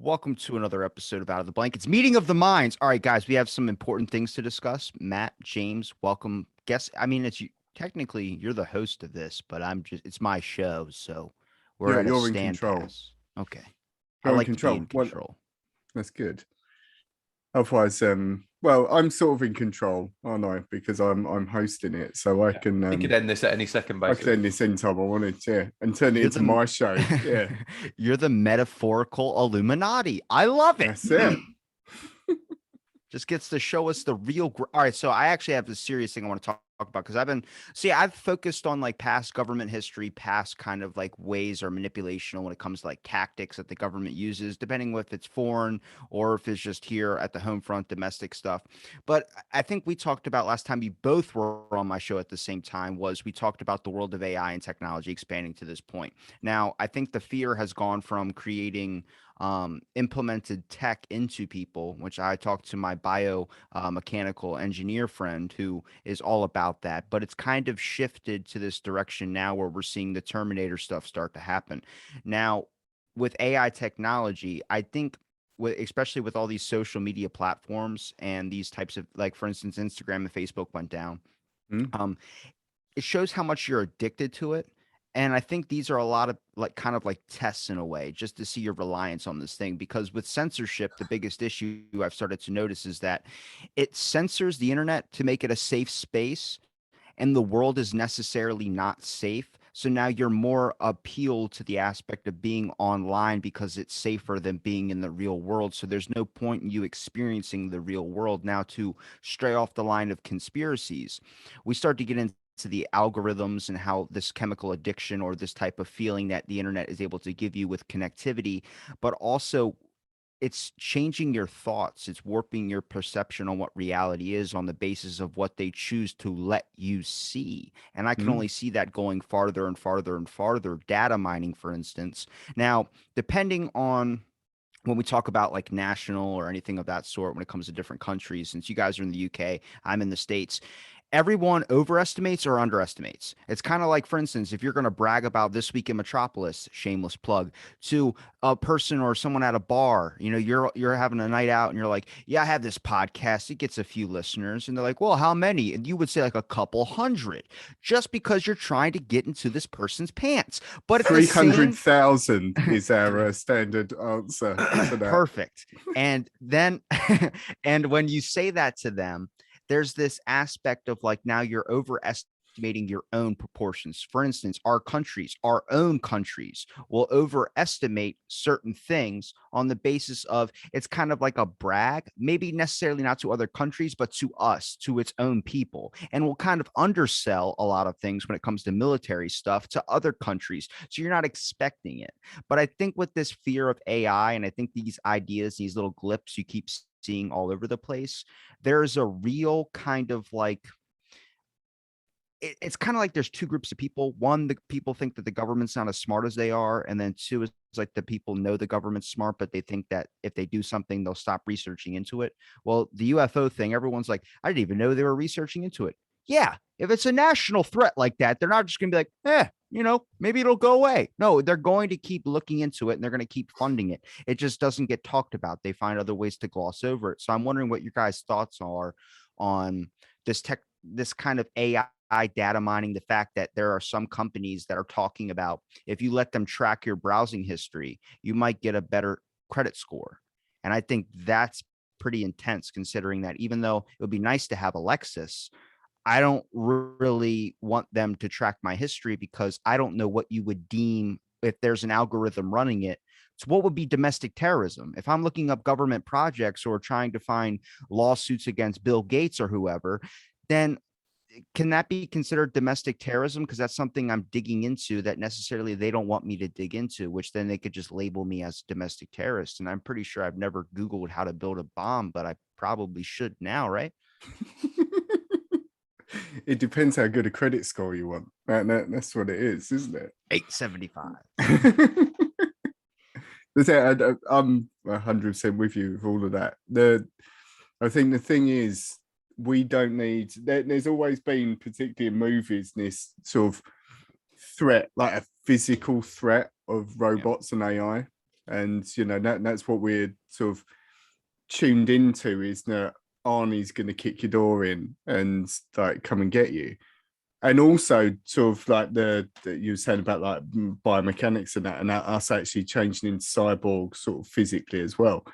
Welcome to another episode of Out of the Blankets, Meeting of the Minds. All right, guys, we have some important things to discuss. Matt, James, welcome. Guess, I mean, it's you, technically you're the host of this, but it's my show, so we're You're at a you're in stand control. pass. Okay. I You're in like to be control. in Well, control. that's good. Otherwise, well, I'm sort of in control, aren't I? Because I'm hosting it, so I Yeah. can We could end this at any second, I could basically. end this anytime I wanted to, and turn it You're into the my show. Yeah, you're the metaphorical Illuminati. I love it. that's it. Just gets to show us the real. All right, so I actually have this serious thing I want to talk about because I've focused on like past government history, past kind of like ways or manipulation when it comes to like tactics that the government uses, depending if it's foreign or if it's just here at the home front, domestic stuff. But I think we talked about last time you both were on my show at the same time was we talked about the world of AI and technology expanding to this point. Now, I think the fear has gone from creating implemented tech into people, which I talked to my bio mechanical engineer friend who is all about that. But it's kind of shifted to this direction now where we're seeing the Terminator stuff start to happen. Now, with AI technology, I think especially with all these social media platforms and these types of like for instance Instagram and Facebook went down, Hmm? um it shows how much you're addicted to it. And I think these are a lot of like kind of like tests in a way, just to see your reliance on this thing. Because with censorship, the biggest issue I've started to notice is that it censors the internet to make it a safe space, and the world is necessarily not safe. So now you're more appealed to the aspect of being online because it's safer than being in the real world. So there's no point in you experiencing the real world. Now, to stray off the line of conspiracies, we start to get into the algorithms and how this chemical addiction or this type of feeling that the internet is able to give you with connectivity, but also it's changing your thoughts. It's warping your perception on what reality is on the basis of what they choose to let you see. And I can Hmm? only see that going farther and farther and farther. Data mining, for instance. Now, depending on when we talk about like national or anything of that sort, when it comes to different countries, since you guys are in the UK, I'm in the States, everyone overestimates or underestimates. It's kind of like, for instance, if you're going to brag about this week in Metropolis, shameless plug, to a person or someone at a bar, you're having a night out and you're like, yeah, I have this podcast. It gets a few listeners. And they're like, well, how many? And you would say like a couple hundred, just because you're trying to get into this person's pants. But at the Three hundred same thousand is our standard answer to that. perfect. And then, and when you say that to them, there's this aspect of like now you're overestimating your own proportions. For instance, our own countries will overestimate certain things on the basis of it's kind of like a brag, maybe necessarily not to other countries, but to us, to its own people, and will kind of undersell a lot of things when it comes to military stuff to other countries. So you're not expecting it. But I think with this fear of AI, and I think these ideas, these little glips you keep seeing all over the place, there's a real kind of like it's kind of like there's two groups of people. One, the people think that the government's not as smart as they are, and then two is like the people know the government's smart, but they think that if they do something, they'll stop researching into it. Well, the UFO thing, everyone's like, I didn't even know they were researching into it. Yeah, if it's a national threat like that, they're not just going to be like, maybe it'll go away. No, they're going to keep looking into it and they're going to keep funding it. It just doesn't get talked about. They find other ways to gloss over it. So I'm wondering what your guys' thoughts are on this kind of AI data mining, the fact that there are some companies that are talking about if you let them track your browsing history, you might get a better credit score. And I think that's pretty intense considering that even though it would be nice to have Alexis, I don't really want them to track my history because I don't know what you would deem if there's an algorithm running it. So what would be domestic terrorism? If I'm looking up government projects or trying to find lawsuits against Bill Gates or whoever, then can that be considered domestic terrorism? Because that's something I'm digging into that necessarily they don't want me to dig into, which then they could just label me as domestic terrorist. And I'm pretty sure I've never Googled how to build a bomb, but I probably should now, right? It depends how good a credit score you want. That's what it is, isn't it? 875. I'm 100% with you with all of that. I think the thing is, we don't need. There's always been, particularly in movies, this sort of threat, like a physical threat of robots and AI. And that's what we're sort of tuned into, is that Arnie's going to kick your door in and like come and get you. And also sort of like the you were saying about like biomechanics and that, and us actually changing into cyborgs sort of physically as well.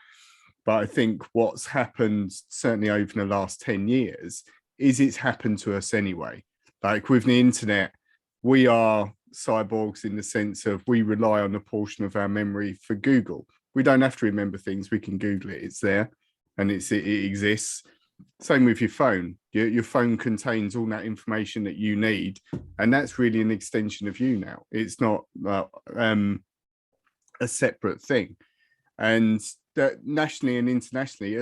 But I think what's happened certainly over the last 10 years is it's happened to us anyway. Like with the internet, we are cyborgs in the sense of we rely on a portion of our memory for Google. We don't have to remember things. We can Google it. It's there and it exists. Same with your phone. Your phone contains all that information that you need. And that's really an extension of you now. It's not a separate thing. And that nationally and internationally,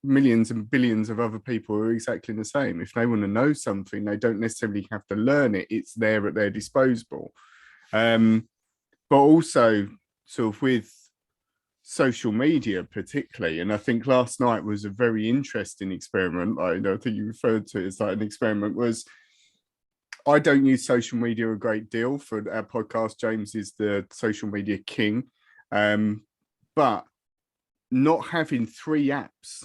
millions and billions of other people are exactly the same. If they want to know something, they don't necessarily have to learn it. It's there at their disposal. But also sort of with social media particularly, and I think last night was a very interesting experiment. I think you referred to it as like an experiment. Was I don't use social media a great deal for our podcast. James is the social media king. But not having 3 apps,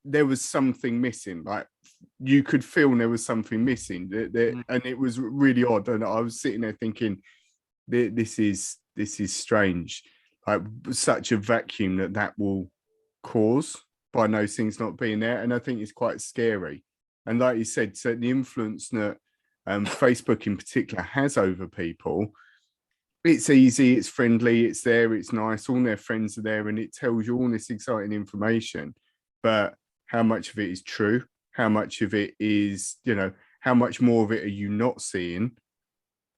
there was something missing. Like you could feel there was something missing and it was really odd. And I was sitting there thinking, this is strange. Like such a vacuum that will cause by those things not being there. And I think it's quite scary. And like you said, so the influence that Facebook in particular has over people, it's easy, it's friendly, it's there, it's nice, all their friends are there, and it tells you all this exciting information. But how much of it is true? How much of it is, how much more of it are you not seeing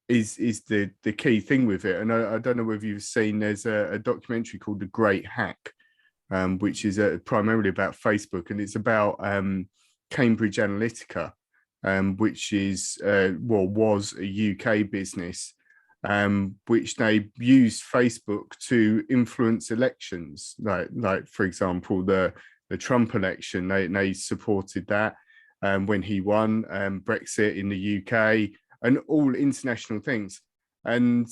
is the key thing with it. And I don't know whether you've seen, there's a documentary called The Great Hack, which is primarily about Facebook, and it's about Cambridge Analytica, which is, was a UK business, which they used Facebook to influence elections, like for example the Trump election. They supported that when he won, Brexit in the UK, and all international things. And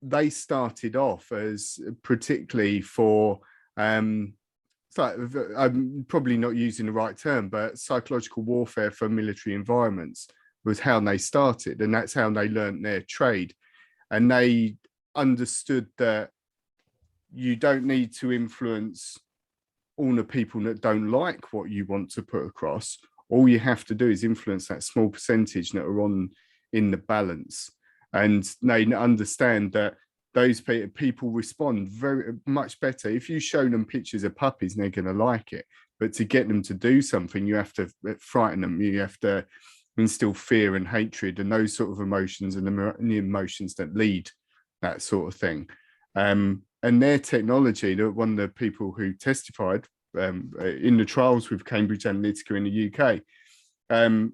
they started off as particularly for I'm probably not using the right term, but psychological warfare for military environments was how they started, and that's how they learned their trade. And they understood that you don't need to influence all the people that don't like what you want to put across. All you have to do is influence that small percentage that are in the balance. And they understand that those people respond very much better. If you show them pictures of puppies, they're going to like it. But to get them to do something, you have to frighten them. You have to instill fear and hatred and those sort of emotions, and the emotions that lead that sort of thing. And their technology, one of the people who testified in the trials with Cambridge Analytica in the UK,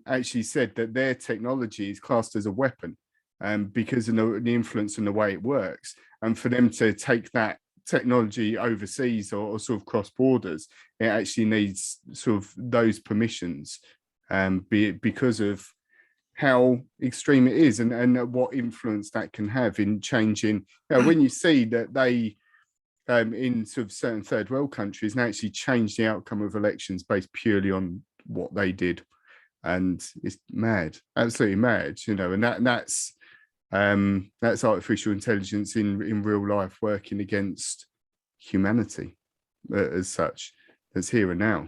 actually said that their technology is classed as a weapon, because of the influence and the way it works. And for them to take that technology overseas or sort of cross borders, it actually needs sort of those permissions, because of how extreme it is, and what influence that can have in changing. When you see that they, in sort of certain third world countries, and actually change the outcome of elections based purely on what they did, and it's mad, absolutely mad, and that's artificial intelligence in real life working against humanity, as such, that's here and now.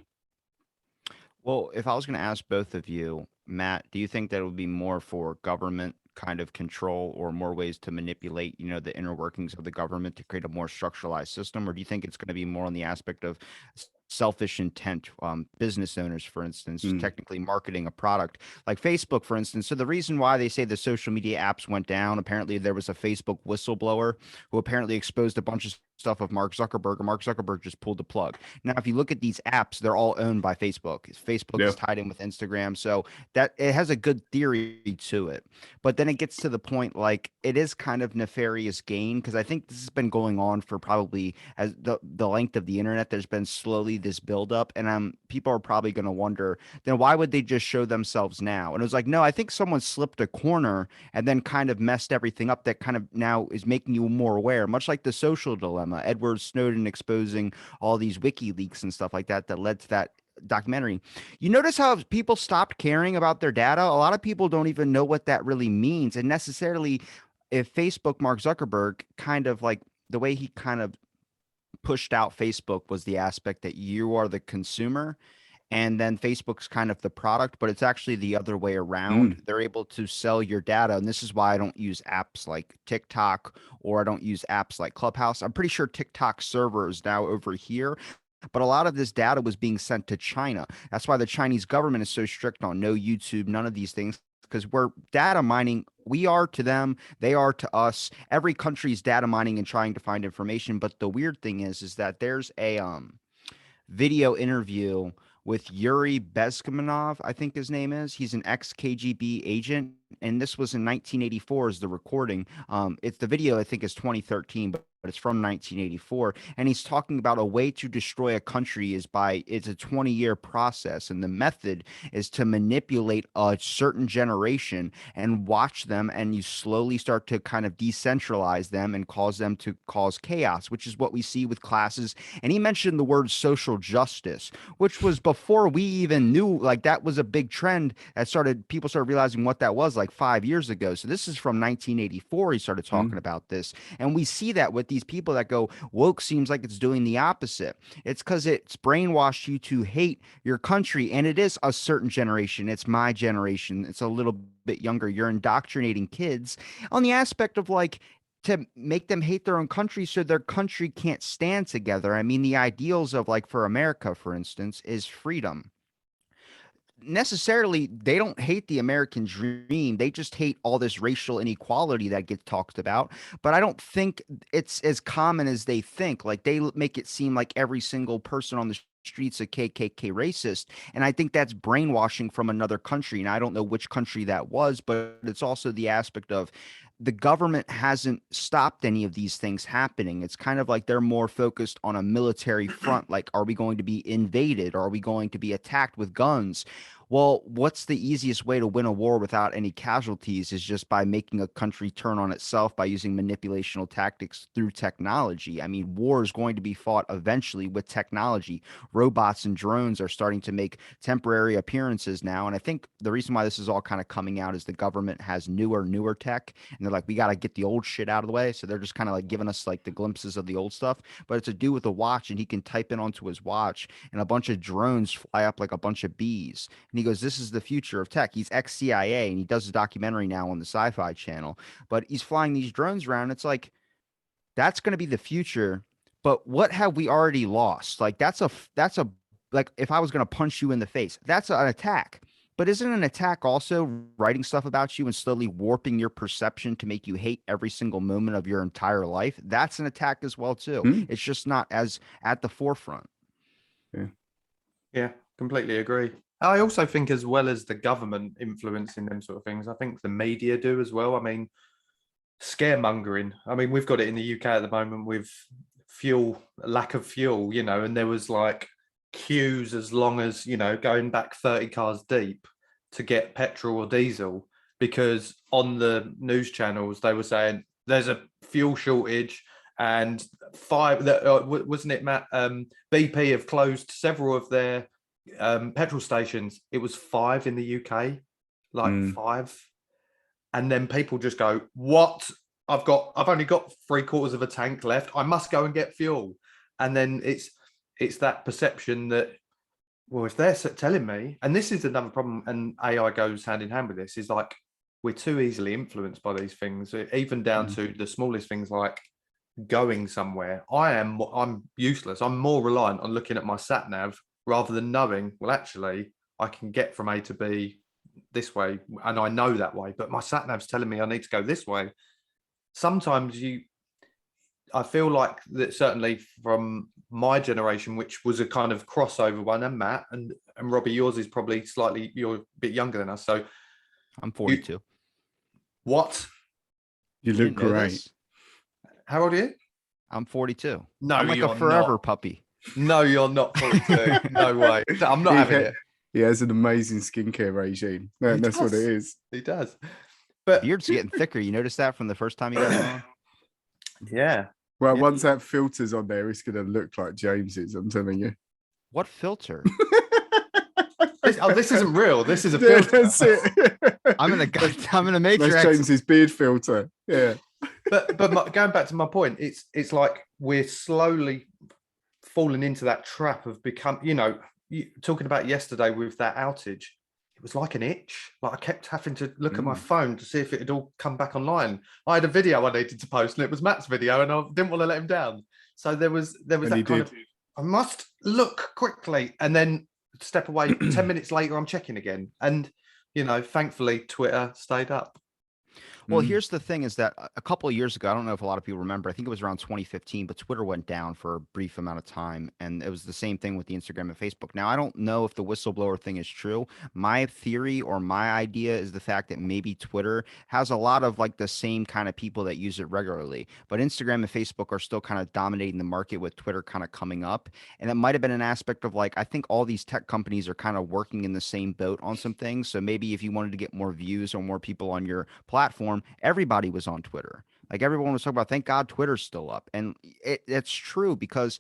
Well, if I was going to ask both of you, Matt, do you think that it would be more for government kind of control, or more ways to manipulate, the inner workings of the government to create a more structuralized system? Or do you think it's going to be more on the aspect of selfish intent, business owners, for instance, technically marketing a product like Facebook, for instance? So the reason why they say the social media apps went down, apparently there was a Facebook whistleblower who apparently exposed a bunch of stuff of Mark Zuckerberg, and Mark Zuckerberg just pulled the plug. Now, if you look at these apps, they're all owned by Facebook. Facebook is tied in with Instagram, so that it has a good theory to it. But then it gets to the point, like, it is kind of nefarious gain, because I think this has been going on for probably as the length of the internet. There's been slowly this buildup, and people are probably going to wonder, then why would they just show themselves now? And it was like, no, I think someone slipped a corner and then kind of messed everything up. That kind of now is making you more aware, much like the social dilemma, Edward Snowden exposing all these WikiLeaks and stuff like that that led to that documentary. You notice how people stopped caring about their data? A lot of people don't even know what that really means. And necessarily, if Facebook, Mark Zuckerberg, kind of like the way he kind of pushed out Facebook was the aspect that you are the consumer and then Facebook's kind of the product, but it's actually the other way around. Mm. They're able to sell your data. And this is why I don't use apps like TikTok or I don't use apps like Clubhouse. I'm pretty sure TikTok server is now over here. But a lot of this data was being sent to China. That's why the Chinese government is so strict on no YouTube, none of these things, because we're data mining. We are to them, they are to us. Every country's data mining and trying to find information. But the weird thing is that there's a video interview with Yuri Bezmenov, I think his name is. He's an ex-KGB agent, and this was in 1984 is the recording. It's the video I think is 2013, but it's from 1984, and he's talking about a way to destroy a country it's a 20-year process, and the method is to manipulate a certain generation and watch them, and you slowly start to kind of decentralize them and cause them to cause chaos, which is what we see with classes. And he mentioned the word social justice, which was before we even knew, like that was a big trend that people started realizing what that was like 5 years ago. So this is from 1984. He started talking Mm. about this. And we see that with these people that go, woke seems like it's doing the opposite. It's because it's brainwashed you to hate your country. And it is a certain generation. It's my generation. It's a little bit younger. You're indoctrinating kids on the aspect of like, to make them hate their own country so their country can't stand together. I mean, the ideals of like for America, for instance, is freedom. Necessarily, they don't hate the American dream. They just hate all this racial inequality that gets talked about. But I don't think it's as common as they think. Like make it seem like every single person on the streets a KKK racist. And I think that's brainwashing from another country. And I don't know which country that was, but it's also the aspect of the government hasn't stopped any of these things happening. It's kind of like they're more focused on a military front. Like, are we going to be invaded? Are we going to be attacked with guns? Well, what's the easiest way to win a war without any casualties is just by making a country turn on itself by using manipulational tactics through technology. I mean, war is going to be fought eventually with technology. Robots and drones are starting to make temporary appearances now. And I think the reason why this is all kind of coming out is the government has newer tech, and they're like, we got to get the old shit out of the way. So they're just kind of like giving us like the glimpses of the old stuff. But it's a dude with a watch, and he can type in onto his watch, and a bunch of drones fly up like a bunch of bees. And he goes, this is the future of tech. He's ex-CIA, and he does a documentary now on the Sci-Fi Channel. But he's flying these drones around. It's like, that's going to be the future. But what have we already lost? Like, like if I was going to punch you in the face, that's an attack. But isn't an attack also writing stuff about you and slowly warping your perception to make you hate every single moment of your entire life? That's an attack as well, too. Mm. It's just not as at the forefront. Yeah. Yeah, completely agree. I also think, as well as the government influencing them sort of things, I think the media do as well. I mean, scaremongering. I mean, we've got it in the UK at the moment with lack of fuel, and there was like queues as long as, going back 30 cars deep to get petrol or diesel, because on the news channels, they were saying there's a fuel shortage. And wasn't it, Matt? BP have closed several of their petrol stations. It was 5 in the UK, like 5. And then people just go, what? I've only got 3/4 of a tank left. I must go and get fuel. And then it's that perception that, well, if they're telling me, and this is another problem, and AI goes hand in hand with this, is like we're too easily influenced by these things, even down to the smallest things like going somewhere. I'm useless. I'm more reliant on looking at my sat nav rather than knowing, well, actually, I can get from A to B this way, and I know that way, but my sat nav's telling me I need to go this way. Sometimes I feel like that, certainly from my generation, which was a kind of crossover one, and Matt and Robbie, yours is probably you're a bit younger than us. So I'm 42. What? You look didn't know great. this? How old are you? I'm 42. No, I'm like a you're forever not. puppy. No, you're not 42. No way. I'm not He having ha- it. He has an amazing skincare regime. That's what it does. is. He does. But Beard's getting thicker. You noticed that from the first time you got it on? yeah. Well, Yeah. once that filter's on there, it's going to look like James's, I'm telling you. What filter? This isn't real. This is a Yeah, filter. that's it. I'm in the Matrix. That's James's beard filter. Yeah. But going back to my point, it's like we're slowly falling into that trap of talking about yesterday with that outage. It was like an itch. Like I kept having to look at my phone to see if it had all come back online. I had a video I needed to post, and it was Matt's video, and I didn't want to let him down. So there was that kind of, I must look quickly, and then step away. 10 minutes later, I'm checking again, and thankfully, Twitter stayed up. Well, here's the thing is that a couple of years ago, I don't know if a lot of people remember, I think it was around 2015, but Twitter went down for a brief amount of time. And it was the same thing with the Instagram and Facebook. Now, I don't know if the whistleblower thing is true. My theory or my idea is the fact that maybe Twitter has a lot of like the same kind of people that use it regularly, but Instagram and Facebook are still kind of dominating the market with Twitter kind of coming up. And it might have been an aspect of like, I think all these tech companies are kind of working in the same boat on some things. So maybe if you wanted to get more views or more people on your platform, everybody was on Twitter. Like everyone was talking about, thank God Twitter's still up. And it's true because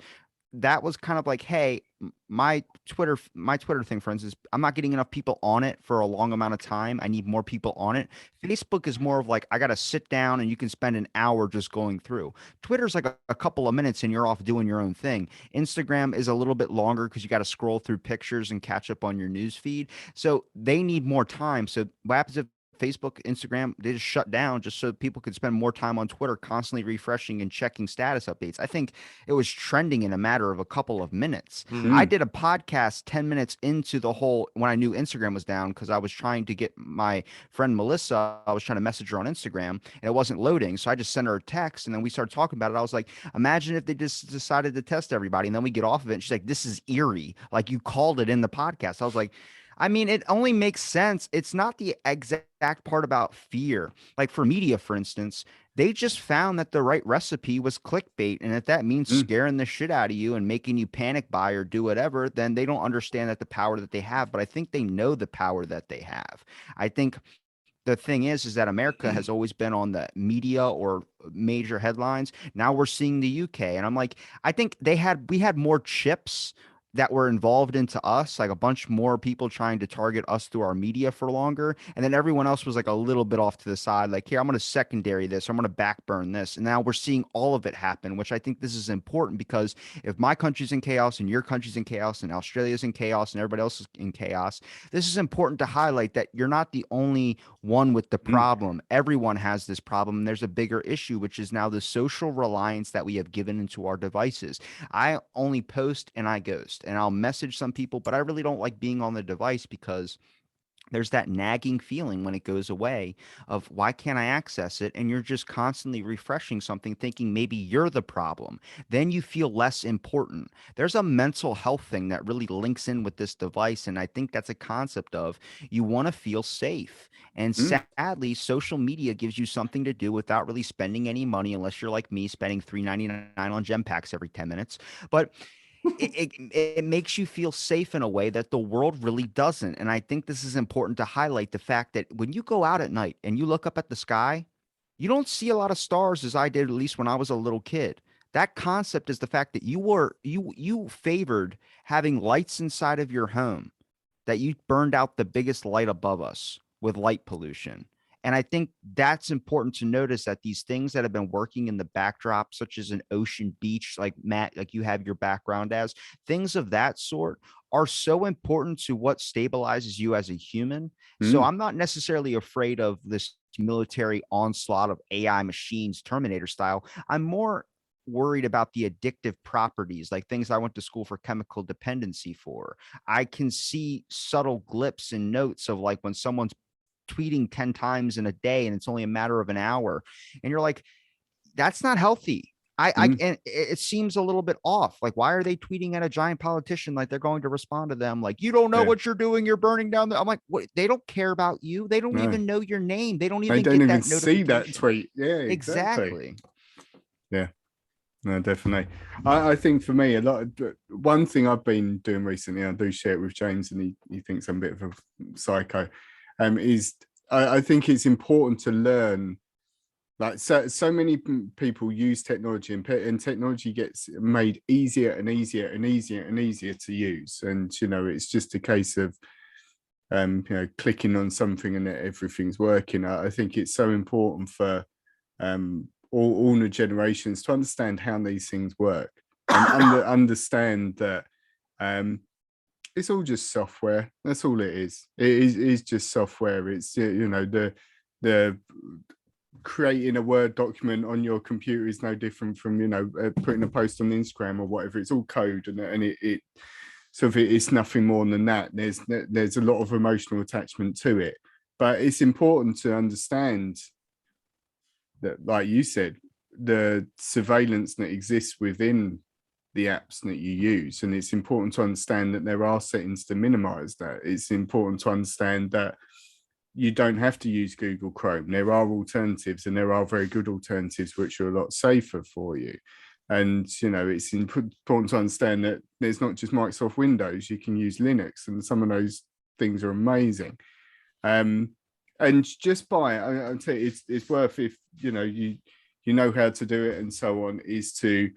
that was kind of like, hey, my Twitter thing, for instance, I'm not getting enough people on it for a long amount of time. I need more people on it. Facebook is more of like, I got to sit down and you can spend an hour just going through. Twitter's like a couple of minutes and you're off doing your own thing. Instagram is a little bit longer because you got to scroll through pictures and catch up on your news feed. So they need more time. So what happens if Facebook, Instagram, they just shut down just so people could spend more time on Twitter, constantly refreshing and checking status updates? I think it was trending in a matter of a couple of minutes. I did a podcast 10 minutes into the whole, when I knew Instagram was down, because I was trying to get my friend Melissa, I was trying to message her on Instagram and it wasn't loading. So I just sent her a text and then we started talking about it. I was like, imagine if they just decided to test everybody. And then we get off of it. And she's like, this is eerie. Like you called it in the podcast. I was like, I mean, it only makes sense. It's not the exact part about fear. Like for media, for instance, they just found that the right recipe was clickbait. And if that means scaring the shit out of you and making you panic buy or do whatever, then they don't understand that the power that they have. But I think they know the power that they have. I think the thing is that America has always been on the media or major headlines. Now we're seeing the UK. And I'm like, I think we had more chips that were involved into us, like a bunch more people trying to target us through our media for longer. And then everyone else was like a little bit off to the side, like, here, I'm going to secondary this, I'm going to backburn this. And now we're seeing all of it happen, which I think this is important because if my country's in chaos and your country's in chaos and Australia's in chaos and everybody else is in chaos, this is important to highlight that you're not the only one with the problem. Everyone has this problem. And there's a bigger issue, which is now the social reliance that we have given into our devices. I only post and I ghost. And I'll message some people, but I really don't like being on the device because there's that nagging feeling when it goes away of why can't I access it? And you're just constantly refreshing something, thinking maybe you're the problem. Then you feel less important. There's a mental health thing that really links in with this device. And I think that's a concept of you want to feel safe. And sadly, social media gives you something to do without really spending any money, unless you're like me, spending $3.99 on gem packs every 10 minutes. But it makes you feel safe in a way that the world really doesn't. And I think this is important to highlight the fact that when you go out at night and you look up at the sky, you don't see a lot of stars as I did, at least when I was a little kid. That concept is the fact that you favored having lights inside of your home, that you burned out the biggest light above us with light pollution. And I think that's important to notice, that these things that have been working in the backdrop, such as an ocean beach, like Matt, like you have your background as, things of that sort are so important to what stabilizes you as a human. So I'm not necessarily afraid of this military onslaught of AI machines, Terminator style. I'm more worried about the addictive properties, like things I went to school for chemical dependency for. I can see subtle blips and notes of like when someone's tweeting 10 times in a day and it's only a matter of an hour, and you're like, that's not healthy. And it seems a little bit off. Like, why are they tweeting at a giant politician like they're going to respond to them like, you don't know what you're doing, you're burning down I'm like, what? They don't care about you. They don't even know your name. They don't even they don't get even that see that notification. tweet. Yeah, Exactly. Yeah. No, definitely. I think for me, one thing I've been doing recently, I do share it with James, and he thinks I'm a bit of a psycho, is I think it's important to learn. Like so many people use technology, and technology gets made easier and easier and easier and easier to use. And it's just a case of clicking on something and everything's working. I think it's so important for all new generations to understand how these things work and understand that it's all just software. That's all it is. It is just software. It's the creating a Word document on your computer is no different from putting a post on Instagram or whatever. It's all code, and it so if it's nothing more than that. There's a lot of emotional attachment to it, but it's important to understand that, like you said, the surveillance that exists within the apps that you use, and it's important to understand that there are settings to minimize that. It's important to understand that you don't have to use Google Chrome. There are alternatives, and there are very good alternatives which are a lot safer for you. And it's important to understand that there's not just Microsoft Windows. You can use Linux, and some of those things are amazing. And just buy it. I'll tell you, it's worth, if you know how to do it and so on, is to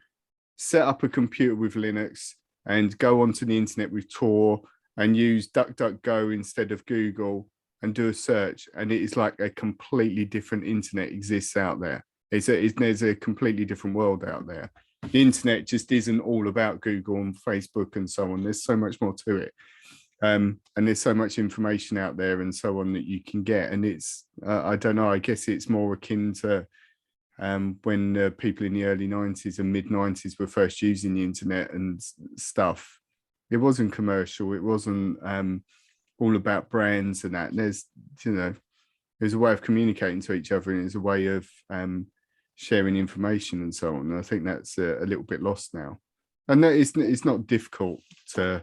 set up a computer with Linux and go onto the internet with Tor and use DuckDuckGo instead of Google and do a search, and it is like a completely different internet exists out there. There's a completely different world out there. The internet just isn't all about Google and Facebook and so on. There's so much more to it. And there's so much information out there and so on that you can get. And it's, I don't know, I guess it's more akin to when people in the early 90s and mid 90s were first using the internet and stuff. It wasn't commercial. It wasn't all about brands and that. And there's a way of communicating to each other, and there's a way of sharing information and so on. And I think that's a little bit lost now. And that it's not difficult to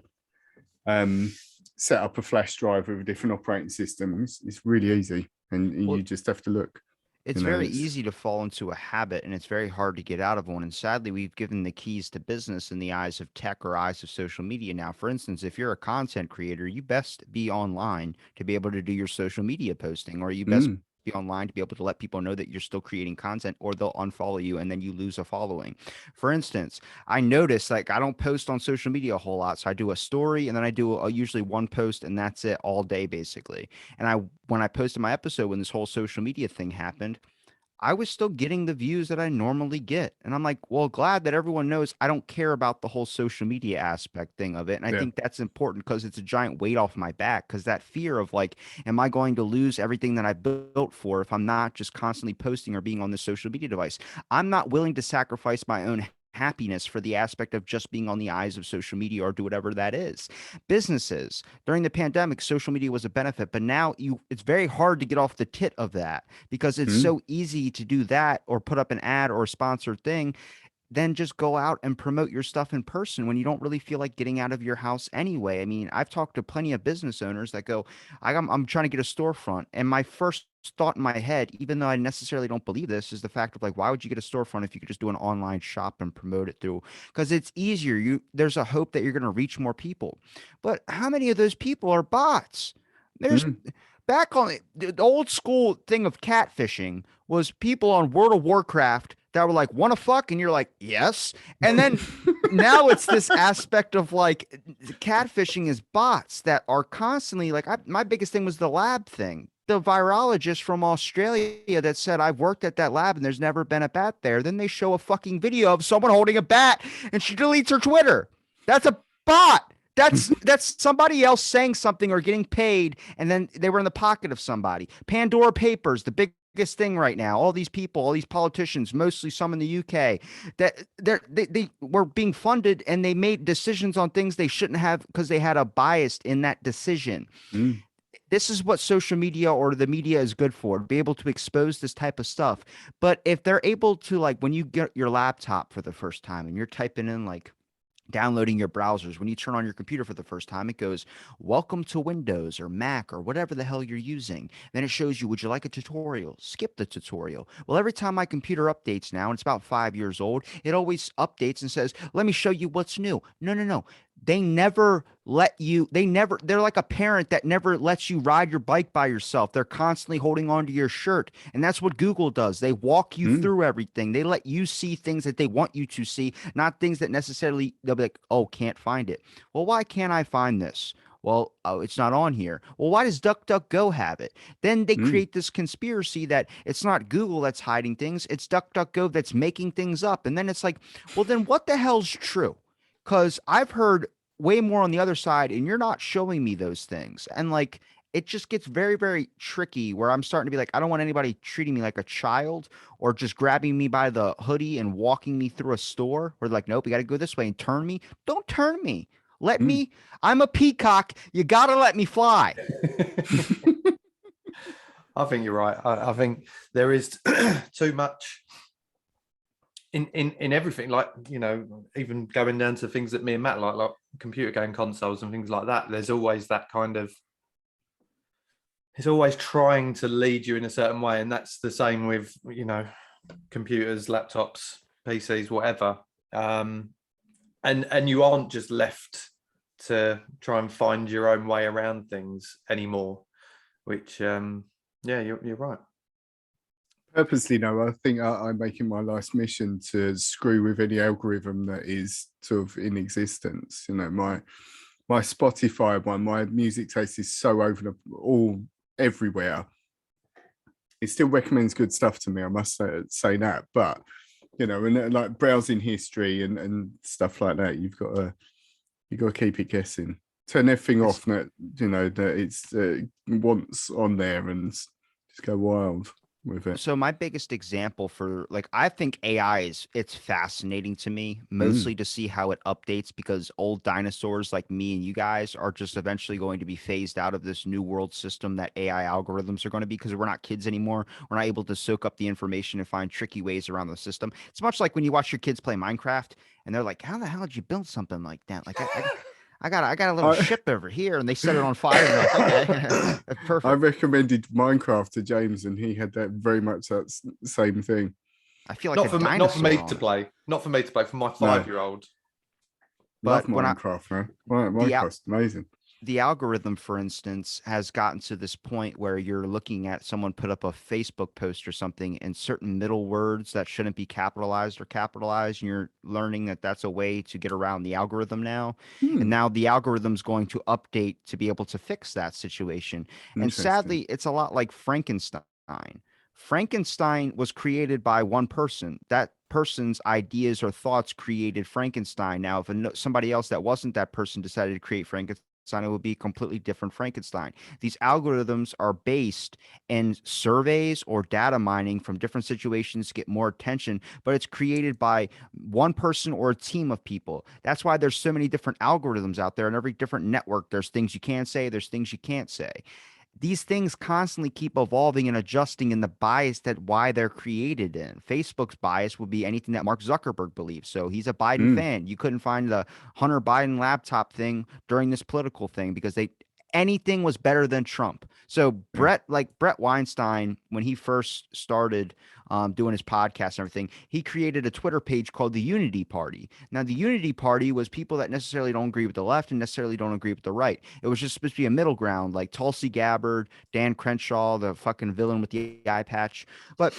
set up a flash drive with a different operating system. It's really easy, and you just have to look. It's very easy to fall into a habit, and it's very hard to get out of one. And sadly, we've given the keys to business in the eyes of tech or eyes of social media now. For instance, if you're a content creator, you best be online to be able to do your social media posting, or you best be online to be able to let people know that you're still creating content, or they'll unfollow you and then you lose a following. For instance, I notice, like, I don't post on social media a whole lot. So I do a story, and then I do usually one post, and that's it all day basically. And when I posted my episode, when this whole social media thing happened, I was still getting the views that I normally get. And I'm like, well, glad that everyone knows I don't care about the whole social media aspect thing of it. And I think that's important, because it's a giant weight off my back, because that fear of like, am I going to lose everything that I built for if I'm not just constantly posting or being on this social media device? I'm not willing to sacrifice my own happiness for the aspect of just being on the eyes of social media, or do whatever that is. Businesses during the pandemic, social media was a benefit, but now it's very hard to get off the tit of that, because it's so easy to do that or put up an ad or a sponsored thing, then just go out and promote your stuff in person when you don't really feel like getting out of your house anyway. I mean, I've talked to plenty of business owners that go, I'm trying to get a storefront. And my first thought in my head, even though I necessarily don't believe this, is the fact of like, why would you get a storefront if you could just do an online shop and promote it through? Because it's easier. There's a hope that you're going to reach more people. But how many of those people are bots? There's back on the old school thing of catfishing was people on World of Warcraft that were like, want to fuck? And you're like, yes. And then now it's this aspect of like catfishing is bots that are constantly like, my biggest thing was the lab thing. The virologist from Australia that said, I've worked at that lab and there's never been a bat there. Then they show a fucking video of someone holding a bat and she deletes her Twitter. That's a bot. That's somebody else saying something or getting paid, and then they were in the pocket of somebody. Pandora Papers, the biggest thing right now. All these people, all these politicians, mostly some in the UK, that they were being funded, and they made decisions on things they shouldn't have because they had a bias in that decision. This is what social media or the media is good for, to be able to expose this type of stuff. But if they're able to, like, when you get your laptop for the first time and you're typing in like downloading your browsers. When you turn on your computer for the first time, it goes, welcome to Windows or Mac or whatever the hell you're using. Then it shows you, would you like a tutorial? Skip the tutorial. Well, every time my computer updates now, and it's about 5 years old, it always updates and says, let me show you what's new. No, no, no. They never let you, they're like a parent that never lets you ride your bike by yourself. They're constantly holding on to your shirt. And that's what Google does. They walk you Mm, through everything. They let you see things that they want you to see, not things that necessarily they'll be like, oh, can't find it. Well, why can't I find this? Well, oh, it's not on here. Well, why does DuckDuckGo have it? Then they mm, create this conspiracy that it's not Google that's hiding things, it's DuckDuckGo that's making things up. And then it's like, well, then what the hell's true? Because I've heard way more on the other side, and you're not showing me those things. And like, it just gets very, very tricky where I'm starting to be like, I don't want anybody treating me like a child or just grabbing me by the hoodie and walking me through a store. Or like, nope, you got to go this way and turn me. Don't turn me. Let mm. me, I'm a peacock. You got to let me fly. I think you're right. I think there is too much in everything, like, you know, even going down to things that me and Matt like computer game consoles and things like that. There's always that kind of, it's always trying to lead you in a certain way, and that's the same with, you know, computers, laptops, PCs, whatever. And you aren't just left to try and find your own way around things anymore, which yeah, you're right. Purposely, no. I think I'm making my life's mission to screw with any algorithm that is sort of in existence. You know, my Spotify one, my music taste is so over the all everywhere. It still recommends good stuff to me. I must say that, but you know, and like browsing history and stuff like that, you've got to keep it guessing. Turn everything off that you know that it's wants on there and just go wild with it. So my biggest example for like, I think AI it's fascinating to me, Mm, mostly to see how it updates, because old dinosaurs like me and you guys are just eventually going to be phased out of this new world system that AI algorithms are going to be, because we're not kids anymore. We're not able to soak up the information and find tricky ways around the system. It's much like when you watch your kids play Minecraft and they're like, how the hell did you build something like that? Like I got a little I, ship over here, and they set it on fire, and you're like, okay, I perfect. recommended Minecraft to James, and he had that very much that same thing. I feel like a Not for me, not for me dinosaur to on it. play. Not for me to play. For my No, 5-year-old. love But when I Minecraft, man. the Minecraft's amazing. the algorithm, for instance, has gotten to this point where you're looking at someone put up a Facebook post or something, and certain middle words that shouldn't be capitalized or capitalized, and you're learning that that's a way to get around the algorithm now. And Hmm, now the algorithm's going to update to be able to fix that situation. And interesting. sadly, it's a lot like Frankenstein. Frankenstein was created by one person. That person's ideas or thoughts created Frankenstein. Now, if somebody else that wasn't that person decided to create Frankenstein, it would be a completely different Frankenstein. These algorithms are based in surveys or data mining from different situations to get more attention, but it's created by one person or a team of people. That's why there's so many different algorithms out there, and every different network, there's things you can say, there's things you can't say. These things constantly keep evolving and adjusting in the bias that why they're created in. Facebook's bias would be anything that Mark Zuckerberg believes. So he's a Biden Hmm, fan. You couldn't find the Hunter Biden laptop thing during this political thing because they anything was better than Trump. So yeah. Brett Weinstein, when he first started doing his podcast and everything, he created a Twitter page called the Unity Party. Now, the Unity Party was people that necessarily don't agree with the left and necessarily don't agree with the right. It was just supposed to be a middle ground, like Tulsi Gabbard, Dan Crenshaw, the fucking villain with the eye patch. But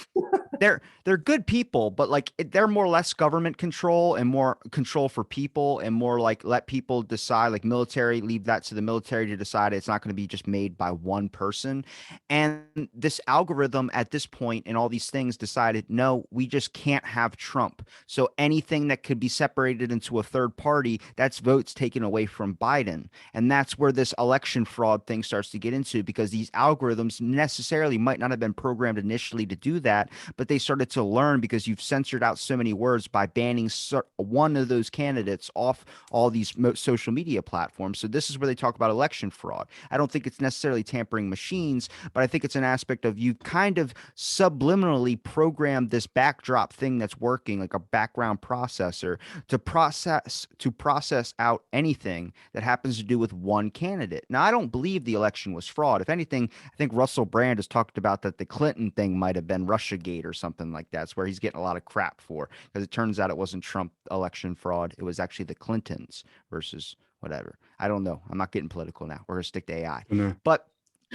they're good people, but like they're more or less government control and more control for people, and more like let people decide, like military, leave that to the military to decide. It's not going to be just made by one person. And this algorithm at this point and all these things decided, no, we just can't have Trump. So anything that could be separated into a third party, that's votes taken away from Biden. And that's where this election fraud thing starts to get into, because these algorithms necessarily might not have been programmed initially to do that, but they started to learn because you've censored out so many words by banning one of those candidates off all these social media platforms. So this is where they talk about election fraud. I don't think it's necessarily tampering machines, but I think it's an aspect of you kind of subliminally program this backdrop thing that's working like a background processor to process out anything that happens to do with one candidate. Now, I don't believe the election was fraud. If anything, I think Russell Brand has talked about that the Clinton thing might have been Russiagate or something like that. It's where he's getting a lot of crap for, because it turns out it wasn't Trump election fraud. It was actually the Clintons versus whatever. I don't know. I'm not getting political now. We're gonna stick to AI. But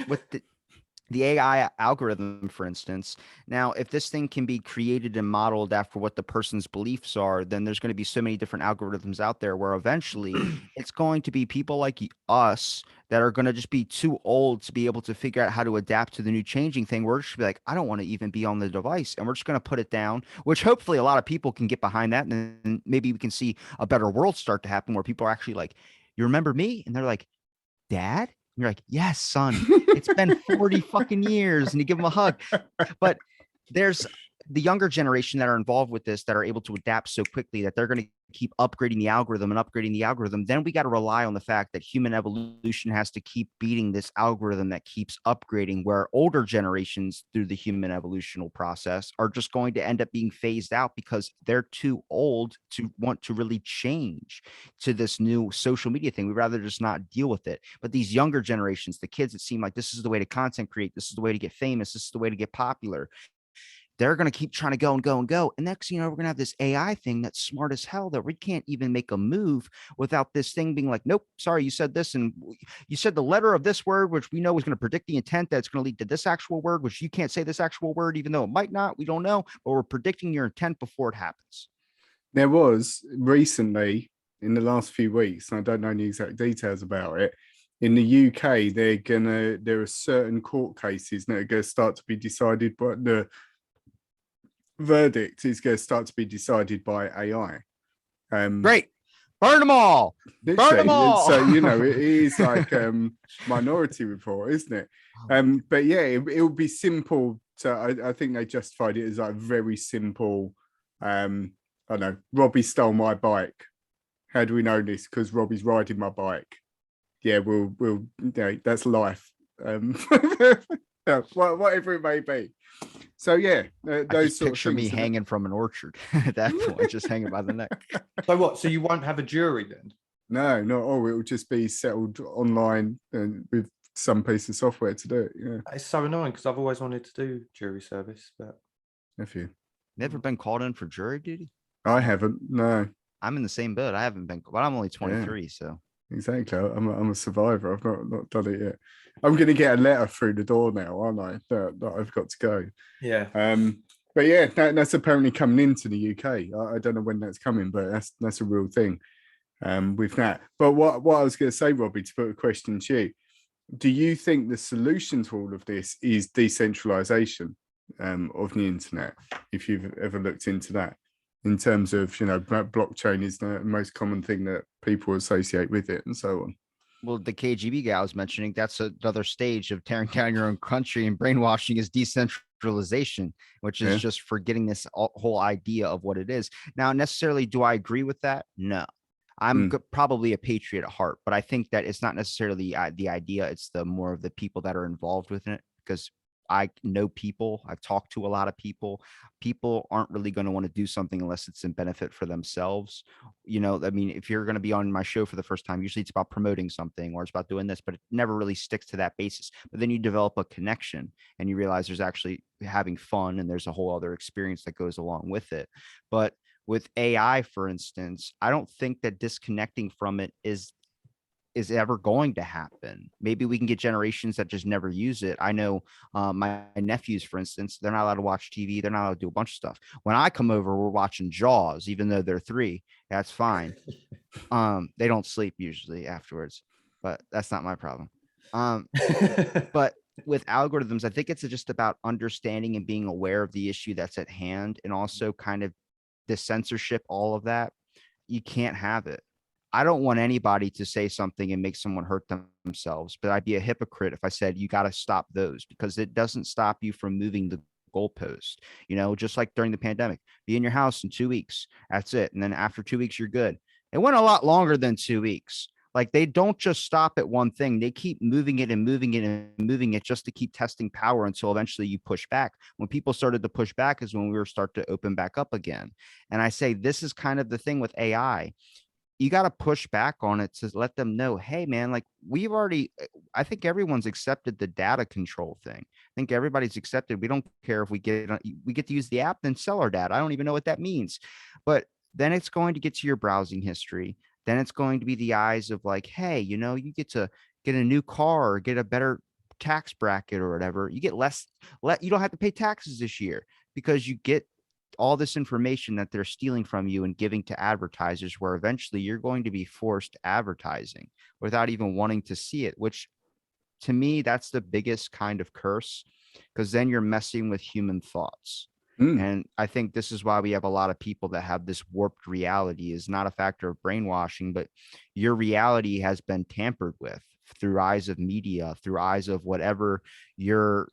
with the AI algorithm, for instance, now, if this thing can be created and modeled after what the person's beliefs are, then there's going to be so many different algorithms out there where eventually it's going to be people like us that are going to just be too old to be able to figure out how to adapt to the new changing thing. We're just be like, I don't want to even be on the device. And we're just going to put it down, which hopefully a lot of people can get behind that. And then maybe we can see a better world start to happen where people are actually like, you remember me? And they're like, Dad? And you're like, yes, son. It's been 40 fucking years. And you give them a hug. But there's the younger generation that are involved with this that are able to adapt so quickly that they're going to keep upgrading the algorithm and upgrading the algorithm. Then we got to rely on the fact that human evolution has to keep beating this algorithm that keeps upgrading, where older generations through the human evolutional process are just going to end up being phased out because they're too old to want to really change to this new social media thing. We'd rather just not deal with it. But these younger generations, the kids that seem like this is the way to content create, this is the way to get famous, this is the way to get popular, they're going to keep trying to go and go and go. And next, we're going to have this AI thing that's smart as hell that we can't even make a move without this thing being like, nope, sorry, you said this. And you said the letter of this word, which we know is going to predict the intent that's going to lead to this actual word, which you can't say this actual word, even though it might not. We don't know, but we're predicting your intent before it happens. There was recently, in the last few weeks, and I don't know the exact details about it, in the UK, there are certain court cases that are going to start to be decided, but the verdict is going to start to be decided by AI. Great. Burn them all. Burn them all. So, it is like Minority Report, isn't it? But yeah, it will be simple to, I think they justified it as like very simple. I don't know, Robbie stole my bike. How do we know this? Because Robbie's riding my bike. Yeah, we'll that's life. Whatever it may be. So yeah, those sort of picture me hanging from an orchard at that point, just hanging by the neck. So what? So you won't have a jury then? No, not all. It will just be settled online and with some piece of software to do it. Yeah, It's so annoying because I've always wanted to do jury service, but if you never been called in for jury duty. I haven't. No, I'm in the same boat. I haven't been, but I'm only 23, so. Exactly. I'm a survivor. I've not done it yet. I'm going to get a letter through the door now, aren't I? That I've got to go. Yeah. But yeah, that's apparently coming into the UK. I don't know when that's coming, but that's a real thing. With that. But what I was going to say, Robbie, to put a question to you, do you think the solution to all of this is decentralization of the internet? If you've ever looked into that, in terms of, blockchain is the most common thing that people associate with it and so on. Well, the KGB guy I was mentioning, that's another stage of tearing down your own country, and brainwashing is decentralization, which is just forgetting this whole idea of what it is. Now, necessarily, do I agree with that? No. I'm probably a patriot at heart, but I think that it's not necessarily the idea. It's the more of the people that are involved with it, because I know people, I've talked to a lot of people. People aren't really going to want to do something unless it's in benefit for themselves. I mean, if you're going to be on my show for the first time, usually it's about promoting something or it's about doing this, but it never really sticks to that basis. But then you develop a connection and you realize there's actually having fun and there's a whole other experience that goes along with it. But with AI, for instance, I don't think that disconnecting from it is ever going to happen. Maybe we can get generations that just never use it. I know my nephews, for instance, they're not allowed to watch TV. They're not allowed to do a bunch of stuff. When I come over, we're watching Jaws, even though they're 3. That's fine. They don't sleep usually afterwards, but that's not my problem. But with algorithms, I think it's just about understanding and being aware of the issue that's at hand, and also kind of the censorship, all of that. You can't have it. I don't want anybody to say something and make someone hurt themselves, but I'd be a hypocrite if I said, you got to stop those, because it doesn't stop you from moving the goalpost. Just like during the pandemic, be in your house in 2 weeks. That's it. And then after 2 weeks, you're good. It went a lot longer than 2 weeks. Like they don't just stop at one thing. They keep moving it and moving it and moving it just to keep testing power until eventually you push back. When people started to push back is when we were start to open back up again. And I say this is kind of the thing with AI. You got to push back on it to let them know, hey man, like we've already, I think everyone's accepted the data control thing. I think everybody's accepted. We don't care if we get to use the app, then sell our data. I don't even know what that means. But then it's going to get to your browsing history. Then it's going to be the eyes of like, hey, you know, you get to get a new car or get a better tax bracket or whatever. You get you don't have to pay taxes this year because you get all this information that they're stealing from you and giving to advertisers, where eventually you're going to be forced advertising without even wanting to see it, which to me, that's the biggest kind of curse, because then you're messing with human thoughts. And I think this is why we have a lot of people that have this warped reality. Is not a factor of brainwashing, but your reality has been tampered with through eyes of media, through eyes of whatever your,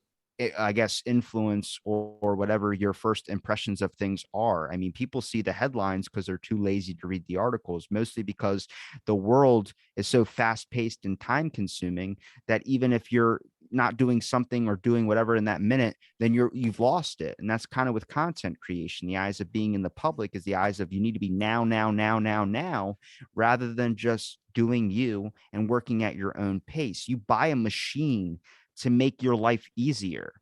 I guess, influence or whatever your first impressions of things are. I mean, people see the headlines because they're too lazy to read the articles, mostly because the world is so fast paced and time consuming that even if you're not doing something or doing whatever in that minute, then you've lost it. And that's kind of with content creation. The eyes of being in the public is the eyes of you need to be now, rather than just doing you and working at your own pace. You buy a machine to make your life easier.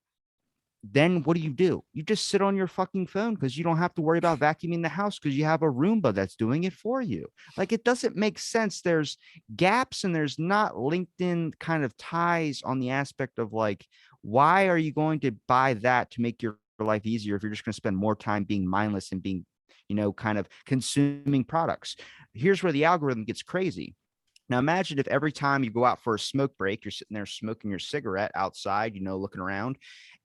Then what do? You just sit on your fucking phone because you don't have to worry about vacuuming the house because you have a Roomba that's doing it for you. Like, it doesn't make sense. There's gaps and there's not LinkedIn kind of ties on the aspect of like, why are you going to buy that to make your life easier if you're just going to spend more time being mindless and being, you know, kind of consuming products? Here's where the algorithm gets crazy. Now, imagine if every time you go out for a smoke break, you're sitting there smoking your cigarette outside, you know, looking around,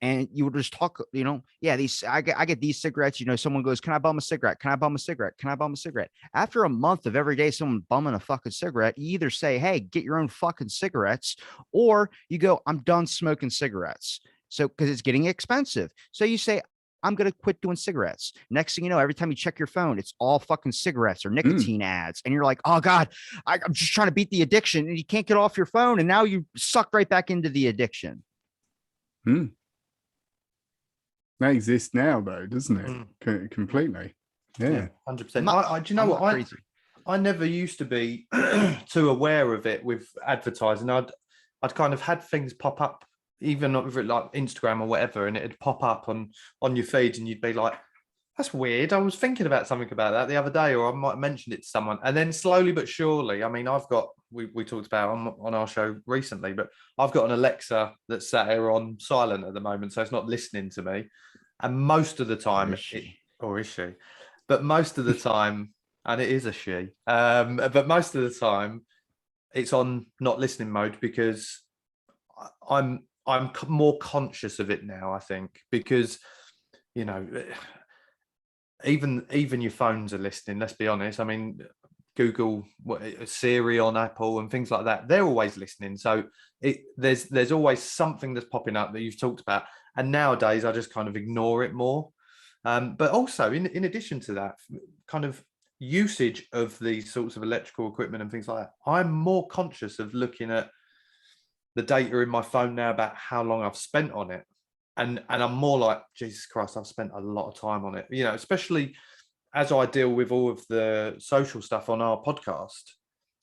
and you would just talk, you know, yeah, I get these cigarettes, you know, someone goes, can I bum a cigarette? Can I bum a cigarette? Can I bum a cigarette? After a month of every day, someone bumming a fucking cigarette, you either say, hey, get your own fucking cigarettes, or you go, I'm done smoking cigarettes. So, because it's getting expensive. So you say, I'm going to quit doing cigarettes. Next thing you know, every time you check your phone, it's all fucking cigarettes or nicotine ads. And you're like, oh God, I'm just trying to beat the addiction. And you can't get off your phone. And now you suck right back into the addiction. That exists now, though, doesn't it? Completely. Yeah. 100%. Do you know what? I never used to be too aware of it with advertising. I'd kind of had things pop up, even over like Instagram or whatever, and it'd pop up on your feed, and you'd be like, that's weird. I was thinking about something about that the other day, or I might have mentioned it to someone. And then slowly but surely, I mean, I've got, we talked about on our show recently, but I've got an Alexa that's sat here on silent at the moment, so it's not listening to me. And most of the time, or is she? But most of the time, and it is a she, but most of the time, it's on not listening mode, because I'm more conscious of it now, I think, because, you know, even your phones are listening, let's be honest. I mean, Google, Siri on Apple and things like that, they're always listening. So there's always something that's popping up that you've talked about. And nowadays I just kind of ignore it more. But also in addition to that kind of usage of these sorts of electrical equipment and things like that, I'm more conscious of looking at the data in my phone now about how long I've spent on it. And I'm more like, Jesus Christ, I've spent a lot of time on it, you know, especially as I deal with all of the social stuff on our podcast.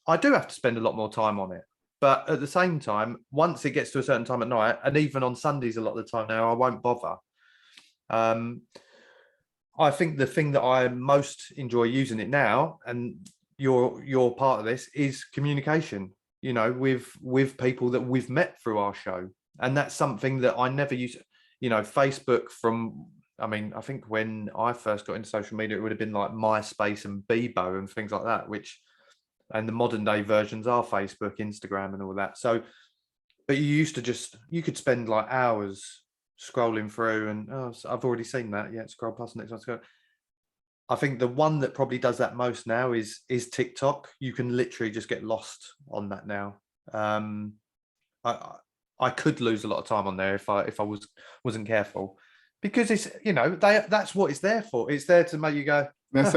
I do have to spend a lot more time on it. But at the same time, once it gets to a certain time at night, and even on Sundays a lot of the time now, I won't bother. I think the thing that I most enjoy using it now, and you're part of this, is communication, you know, with people that we've met through our show. And that's something that I never use, you know, Facebook from, I mean, I think when I first got into social media, it would have been like MySpace and Bebo and things like that, and the modern day versions are Facebook, Instagram and all that. So, but you could spend like hours scrolling through and, oh, I've already seen that. Yeah, scroll past the next one. I think the one that probably does that most now is TikTok. You can literally just get lost on that now. I could lose a lot of time on there if I wasn't careful, because it's, you know, that's what it's there for. It's there to make you go. That's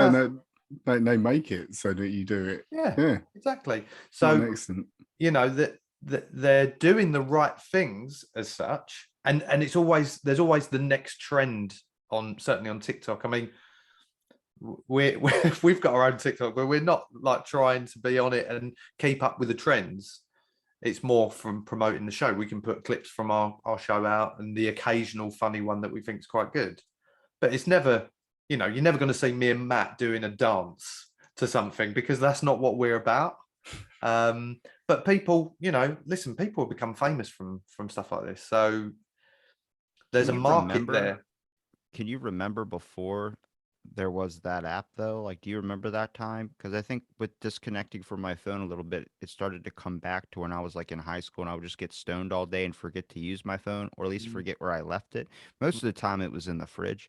they make it so that you do it. Yeah, exactly. What So an excellent. you know that they're doing the right things as such, and there's always the next trend on, certainly on TikTok. I mean, we've got our own TikTok, but we're not like trying to be on it and keep up with the trends. It's more from promoting the show. We can put clips from our show out and the occasional funny one that we think is quite good. But it's never, you're never going to see me and Matt doing a dance to something, because that's not what we're about. But people, listen, people have become famous from stuff like this. So there's a market there. Can you remember before there was that app though? Like, do you remember that time? Because I think with disconnecting from my phone a little bit, it started to come back to when I was like in high school and I would just get stoned all day and forget to use my phone, or at least forget where I left it. Most of the time it was in the fridge.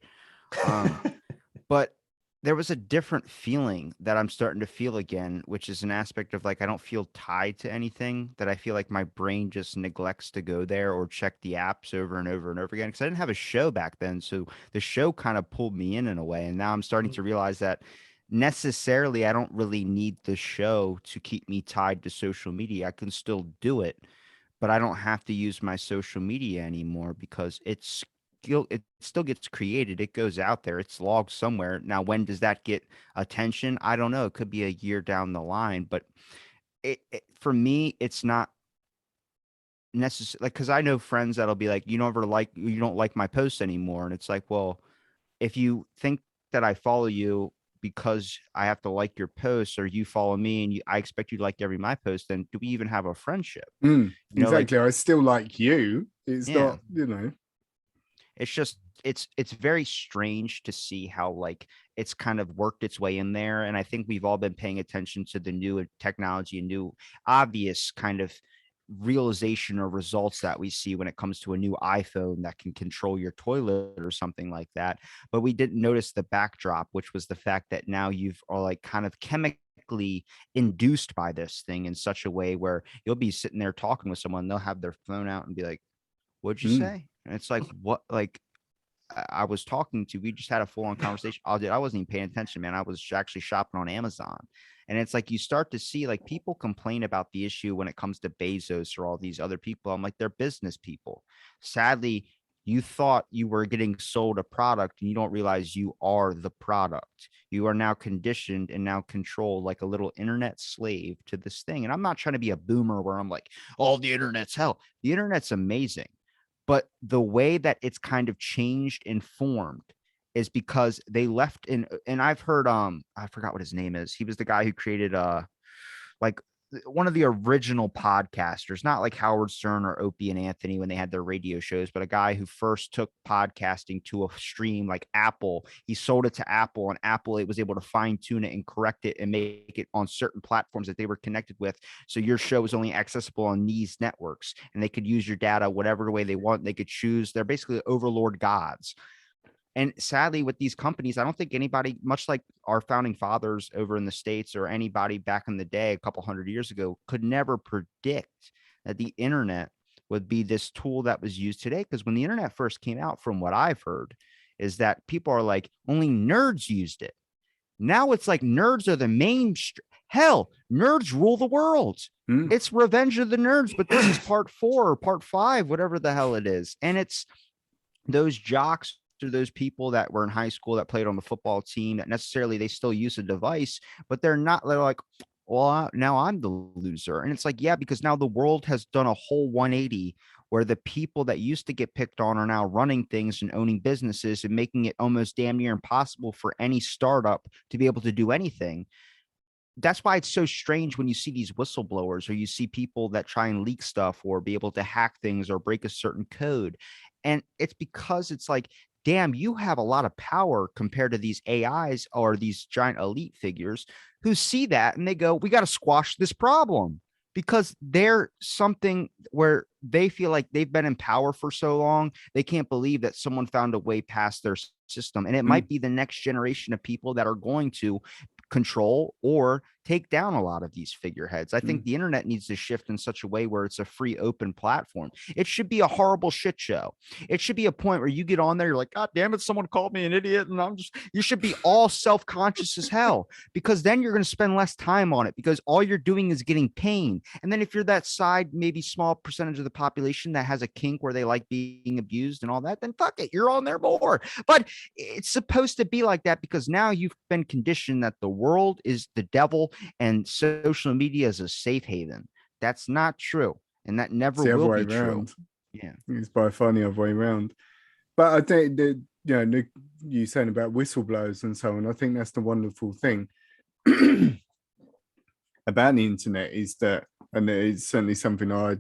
But there was a different feeling that I'm starting to feel again, which is an aspect of like I don't feel tied to anything, that I feel like my brain just neglects to go there or check the apps over and over and over again, because I didn't have a show back then. So the show kind of pulled me in a way. And now I'm starting to realize that necessarily I don't really need the show to keep me tied to social media. I can still do it, but I don't have to use my social media anymore because it still gets created. It goes out there. It's logged somewhere. Now, when does that get attention? I don't know. It could be a year down the line, but for me, it's not necessary. Like, because I know friends that'll be like, you don't like my posts anymore, and it's like, well, if you think that I follow you because I have to like your posts, or you follow me and I expect you to like every my post, then do we even have a friendship? Exactly. I still like you. It's Yeah. not. It's just it's very strange to see how like it's kind of worked its way in there. And I think we've all been paying attention to the new technology and new obvious kind of realization or results that we see when it comes to a new iPhone that can control your toilet or something like that. But we didn't notice the backdrop, which was the fact that now you've are like kind of chemically induced by this thing in such a way where you'll be sitting there talking with someone, they'll have their phone out and be like, "What'd you say?" And it's like, what? Like, I was talking to, we just had a full on conversation. I wasn't even paying attention, man. I was actually shopping on Amazon. And it's like, you start to see like people complain about the issue when it comes to Bezos or all these other people. I'm like, they're business people. Sadly, you thought you were getting sold a product and you don't realize you are the product. You are now conditioned and now controlled like a little internet slave to this thing. And I'm not trying to be a boomer where I'm like, oh, the internet's hell. The internet's amazing. But the way that it's kind of changed and formed is because they left in, and I've heard I forgot what his name is. He was the guy who created like one of the original podcasters, not like Howard Stern or Opie and Anthony when they had their radio shows, but a guy who first took podcasting to a stream like Apple. He sold it to Apple, and Apple, it was able to fine tune it and correct it and make it on certain platforms that they were connected with. So your show was only accessible on these networks, and they could use your data whatever way they want. They could choose. They're basically overlord gods. And sadly, with these companies, I don't think anybody, much like our founding fathers over in the States or anybody back in the day, a couple hundred years ago, could never predict that the internet would be this tool that was used today. Because when the internet first came out, from what I've heard, is that people are like, only nerds used it. Now it's like nerds are the mainstream. Hell, nerds rule the world. It's Revenge of the Nerds, but this is part 4 or part 5, whatever the hell it is. And it's those jocks or those people that were in high school that played on the football team that necessarily they still use a device, but they're like, well, now I'm the loser. And it's like, yeah, because now the world has done a whole 180 where the people that used to get picked on are now running things and owning businesses and making it almost damn near impossible for any startup to be able to do anything. That's why it's so strange when you see these whistleblowers or you see people that try and leak stuff or be able to hack things or break a certain code. And it's because it's like, damn, you have a lot of power compared to these AIs or these giant elite figures who see that and they go, we got to squash this problem, because they're something where they feel like they've been in power for so long. They can't believe that someone found a way past their system. And it might be the next generation of people that are going to control or take down a lot of these figureheads. I think the internet needs to shift in such a way where it's a free, open platform. It should be a horrible shit show. It should be a point where you get on there, you're like, God damn it, someone called me an idiot. And you should be all self-conscious as hell, because then you're going to spend less time on it, because all you're doing is getting pain. And then if you're that side, maybe small percentage of the population that has a kink where they like being abused and all that, then fuck it, you're on there more. But it's supposed to be like that because now you've been conditioned that the world is the devil and social media is a safe haven. That's not true. And that never the will other way be true. around. Yeah. It's by far the other way around. But I think that, Nick, you saying about whistleblowers and so on, I think that's the wonderful thing about the internet is that, and it's certainly something I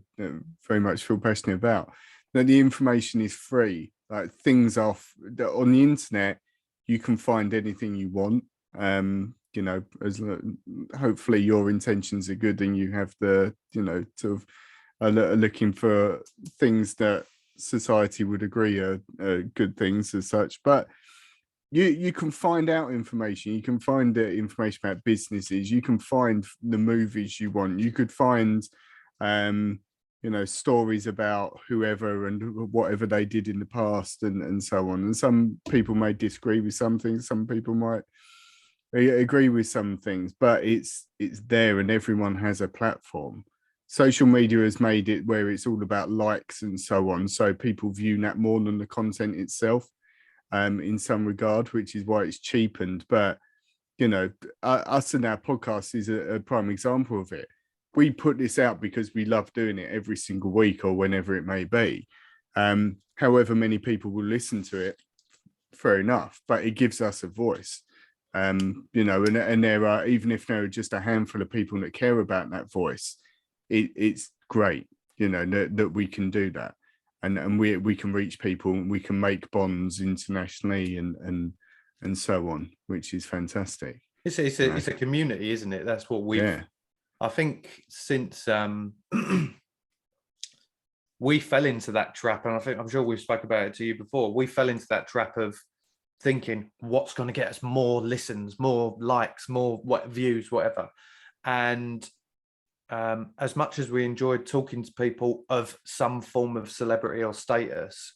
very much feel passionate about, that the information is free. Like things are on the internet, you can find anything you want. As hopefully your intentions are good and you have the, sort of are looking for things that society would agree are good things as such. But you can find out information. You can find information about businesses. You can find the movies you want. You could find, stories about whoever and whatever they did in the past and so on. And some people may disagree with some things. Some people might agree with some things, but it's there and everyone has a platform. Social media has made it where it's all about likes and so on. So people view that more than the content itself, in some regard, which is why it's cheapened. But, us and our podcast is a prime example of it. We put this out because we love doing it every single week or whenever it may be. However many people will listen to it, fair enough, but it gives us a voice. And there are, even if there are just a handful of people that care about that voice, it's great, that we can do that, and we can reach people, and we can make bonds internationally and so on, which is fantastic. It's a community, isn't it? That's what I think since we fell into that trap, and I'm sure we've spoke about it to you before. We fell into that trap of thinking what's going to get us more listens, more likes, more views, whatever. And as much as we enjoyed talking to people of some form of celebrity or status,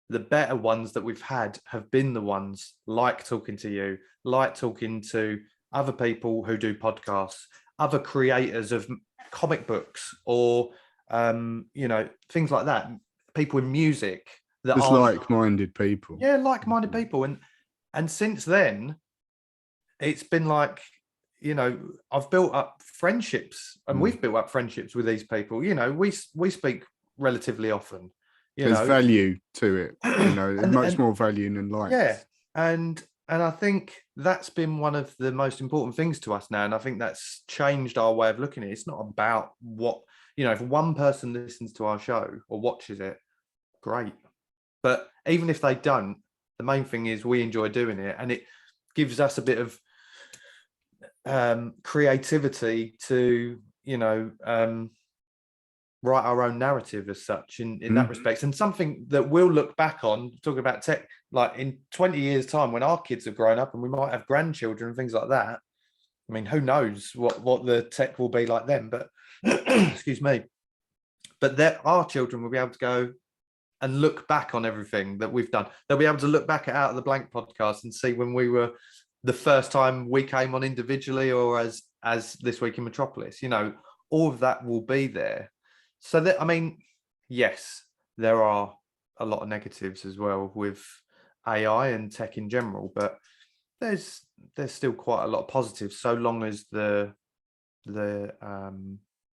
the better ones that we've had have been the ones like talking to you, like talking to other people who do podcasts, other creators of comic books, or things like that, people in music that just are like-minded people. Yeah, like-minded people. And since then, it's been like, I've built up friendships, and we've built up friendships with these people. We speak relatively often. There's value to it, much more value than likes. Yeah, and I think that's been one of the most important things to us now, and I think that's changed our way of looking at it. It's not about what, if one person listens to our show or watches it, great. But even if they don't, the main thing is we enjoy doing it, and it gives us a bit of creativity to, write our own narrative as such in that respect. And something that we'll look back on, talking about tech, like in 20 years' time when our kids have grown up and we might have grandchildren and things like that. I mean, who knows what the tech will be like then, but excuse me. But our children will be able to go and look back on everything that we've done. They'll be able to look back at Out of the Blank podcast and see when we were the first time we came on individually or as This Week in Metropolis. All of that will be there. So that, yes, there are a lot of negatives as well with AI and tech in general, but there's still quite a lot of positives, so long as the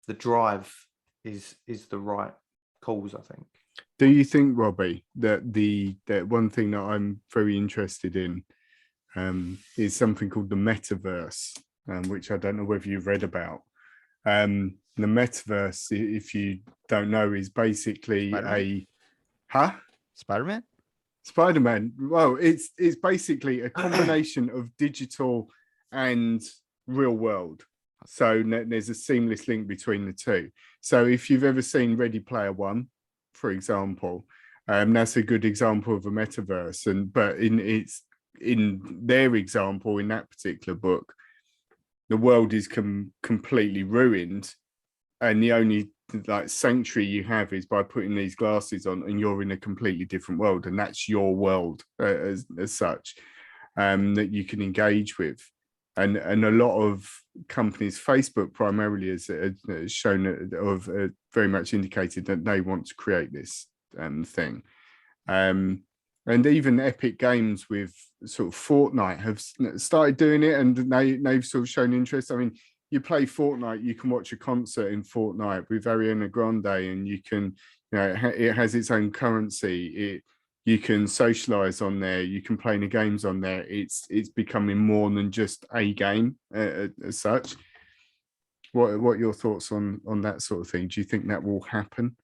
drive is the right cause, I think. Do you think, Robbie, that that one thing that I'm very interested in is something called the metaverse, which I don't know whether you've read about. The metaverse, if you don't know, is basically Spider-Man? Spider-Man. Well, it's basically a combination of digital and real world. So there's a seamless link between the two. So if you've ever seen Ready Player One, for example, that's a good example of a metaverse. But it's in their example, in that particular book, the world is completely ruined, and the only like sanctuary you have is by putting these glasses on, and you're in a completely different world, and that's your world as such, that you can engage with. And a lot of companies, Facebook primarily has shown of very much indicated that they want to create this thing. And even Epic Games with sort of Fortnite have started doing it, and they've sort of shown interest. I mean, you play Fortnite, you can watch a concert in Fortnite with Ariana Grande, and you can, it has its own currency. You can socialize on there. You can play the games on there. It's becoming more than just a game as such. What are your thoughts on that sort of thing? Do you think that will happen?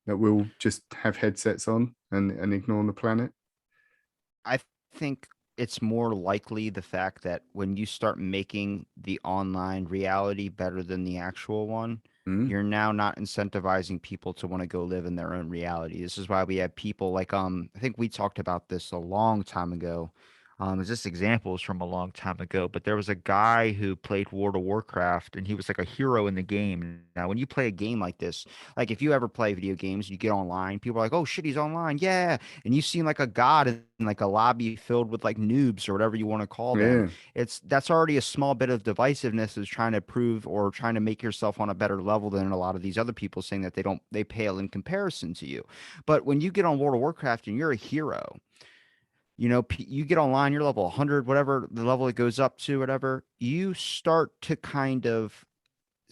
That we'll just have headsets on and ignore the planet? I think it's more likely the fact that when you start making the online reality better than the actual one, you're now not incentivizing people to want to go live in their own reality. This is why we have people like I think we talked about this a long time ago. This example is from a long time ago, but there was a guy who played World of Warcraft and he was like a hero in the game. Now, when you play a game like this, like if you ever play video games, you get online, people are like, "Oh shit, he's online." Yeah. And you seem like a god in like a lobby filled with like noobs or whatever you want to call them. That's already a small bit of divisiveness, is trying to prove or trying to make yourself on a better level than a lot of these other people, saying that they pale in comparison to you. But when you get on World of Warcraft and you're a hero, you get online, you're level 100, whatever the level it goes up to, whatever, you start to kind of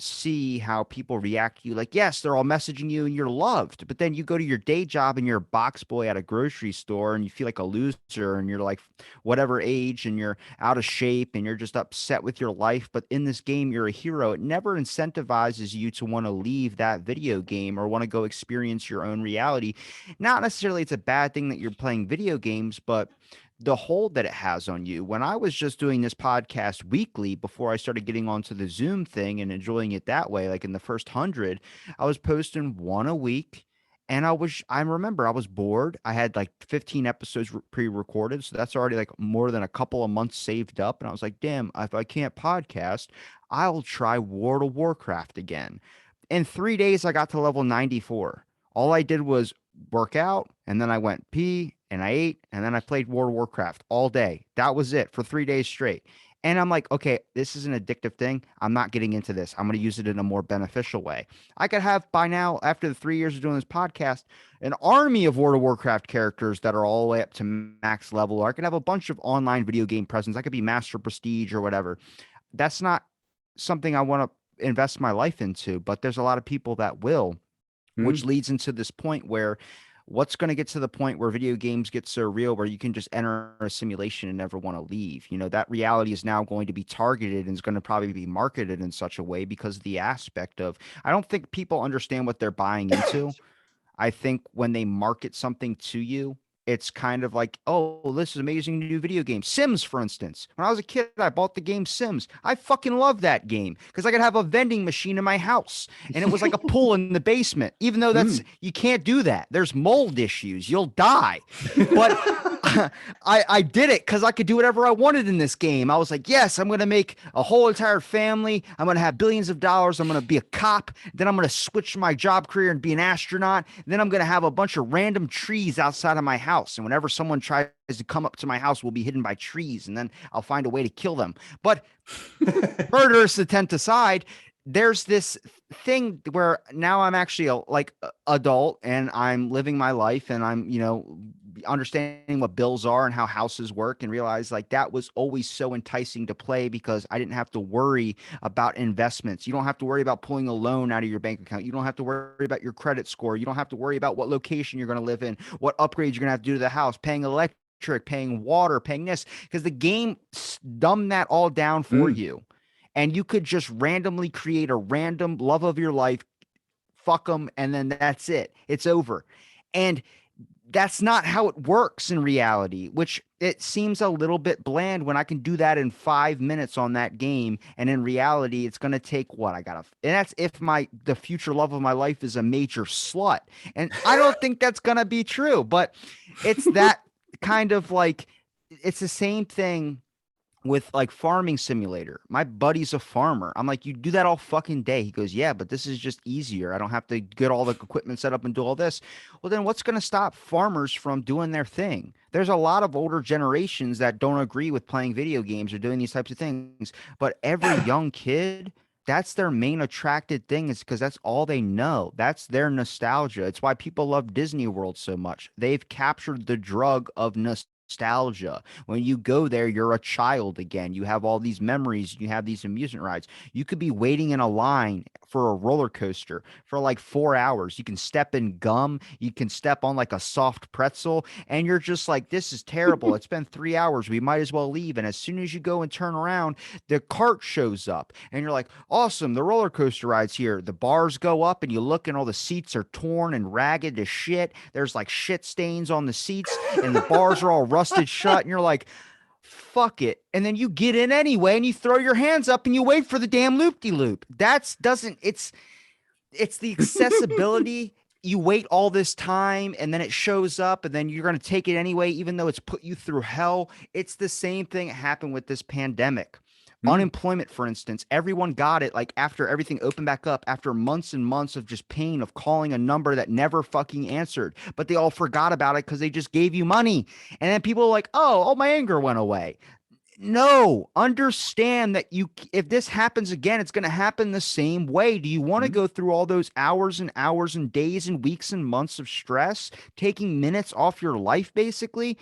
see how people react to you. Like, yes, they're all messaging you and you're loved, but then you go to your day job and you're a box boy at a grocery store and you feel like a loser and you're like whatever age and you're out of shape and you're just upset with your life. But in this game, you're a hero. It never incentivizes you to want to leave that video game or want to go experience your own reality. Not necessarily it's a bad thing that you're playing video games, but the hold that it has on you. When I was just doing this podcast weekly before I started getting onto the Zoom thing and enjoying it that way, like in the first 100, I was posting one a week. And I remember I was bored. I had like 15 episodes pre-recorded. So that's already like more than a couple of months saved up. And I was like, damn, if I can't podcast, I'll try World of Warcraft again. In 3 days, I got to level 94. All I did was work out, and then I went pee, and I ate, and then I played World of Warcraft all day. That was it for 3 days straight. And I'm like, okay, this is an addictive thing. I'm not getting into this. I'm going to use it in a more beneficial way. I could have by now, after the 3 years of doing this podcast, an army of World of Warcraft characters that are all the way up to max level. Or I could have a bunch of online video game presence. I could be Master Prestige or whatever. That's not something I want to invest my life into, but there's a lot of people that will, which leads into this point where what's going to get to the point where video games get so real where you can just enter a simulation and never want to leave. That reality is now going to be targeted and is going to probably be marketed in such a way because the aspect of, I don't think people understand what they're buying into. I think when they market something to you, it's kind of like, oh, this is amazing new video game. Sims, for instance. When I was a kid, I bought the game Sims. I fucking love that game because I could have a vending machine in my house and it was like a pool in the basement, even though you can't do that. There's mold issues. You'll die. But I did it because I could do whatever I wanted in this game. I was like, yes, I'm going to make a whole entire family. I'm going to have billions of dollars. I'm going to be a cop. Then I'm going to switch my job career and be an astronaut. Then I'm going to have a bunch of random trees outside of my house. And whenever someone tries to come up to my house, we'll be hidden by trees. And then I'll find a way to kill them. But murderous intent aside, there's this thing where now I'm actually like adult and I'm living my life and I'm, understanding what bills are and how houses work and realize like that was always so enticing to play because I didn't have to worry about investments. You don't have to worry about pulling a loan out of your bank account. You don't have to worry about your credit score. You don't have to worry about what location you're going to live in, what upgrades you're going to have to do to the house, paying electric, paying water, paying this, because the game dumbed that all down for you. And you could just randomly create a random love of your life, fuck them, and then that's it. It's over. And that's not how it works in reality, which it seems a little bit bland when I can do that in 5 minutes on that game. And in reality, it's going to take and that's if the future love of my life is a major slut. And I don't think that's going to be true, but it's that kind of like it's the same thing with like farming simulator. My buddy's a farmer. I'm like, you do that all fucking day. He goes, yeah, but this is just easier. I don't have to get all the equipment set up and do all this. Well, then what's going to stop farmers from doing their thing? There's a lot of older generations that don't agree with playing video games or doing these types of things. But every young kid, that's their main attracted thing, is because that's all they know. That's their nostalgia. It's why people love Disney World so much. They've captured the drug of nostalgia. When you go there, you're a child again. You have all these memories. You have these amusement rides. You could be waiting in a line for a roller coaster for like 4 hours. You can step in gum. You can step on like a soft pretzel. And you're just like, this is terrible. It's been 3 hours. We might as well leave. And as soon as you go and turn around, the cart shows up. And you're like, awesome. The roller coaster ride's here. The bars go up and you look and all the seats are torn and ragged as shit. There's like shit stains on the seats and the bars are all rusted shut, and you're like, fuck it. And then you get in anyway and you throw your hands up and you wait for the damn loop-de-loop. That's doesn't it's the accessibility. You wait all this time and then it shows up and then you're going to take it anyway, even though it's put you through hell. It's the same thing that happened with this pandemic. Unemployment, for instance, everyone got it like after everything opened back up, after months and months of just pain of calling a number that never fucking answered, but they all forgot about it because they just gave you money. And then people are like, oh, my anger went away. No, understand that if this happens again, it's going to happen the same way. Do you want to go through all those hours and hours and days and weeks and months of stress, taking minutes off your life, basically,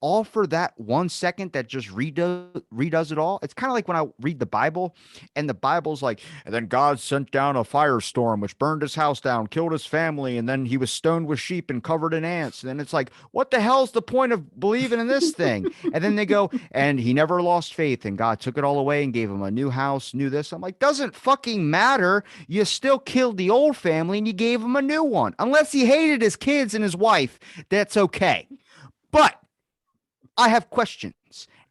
all for that 1 second that just redoes it all? It's kind of like when I read the Bible and the Bible's like, and then God sent down a firestorm, which burned his house down, killed his family, and then he was stoned with sheep and covered in ants. And then it's like, what the hell's the point of believing in this thing? And then they go, and he never lost faith, and God took it all away and gave him a new house, new this. I'm like, doesn't fucking matter. You still killed the old family and you gave him a new one. Unless he hated his kids and his wife, that's okay. But I have questions.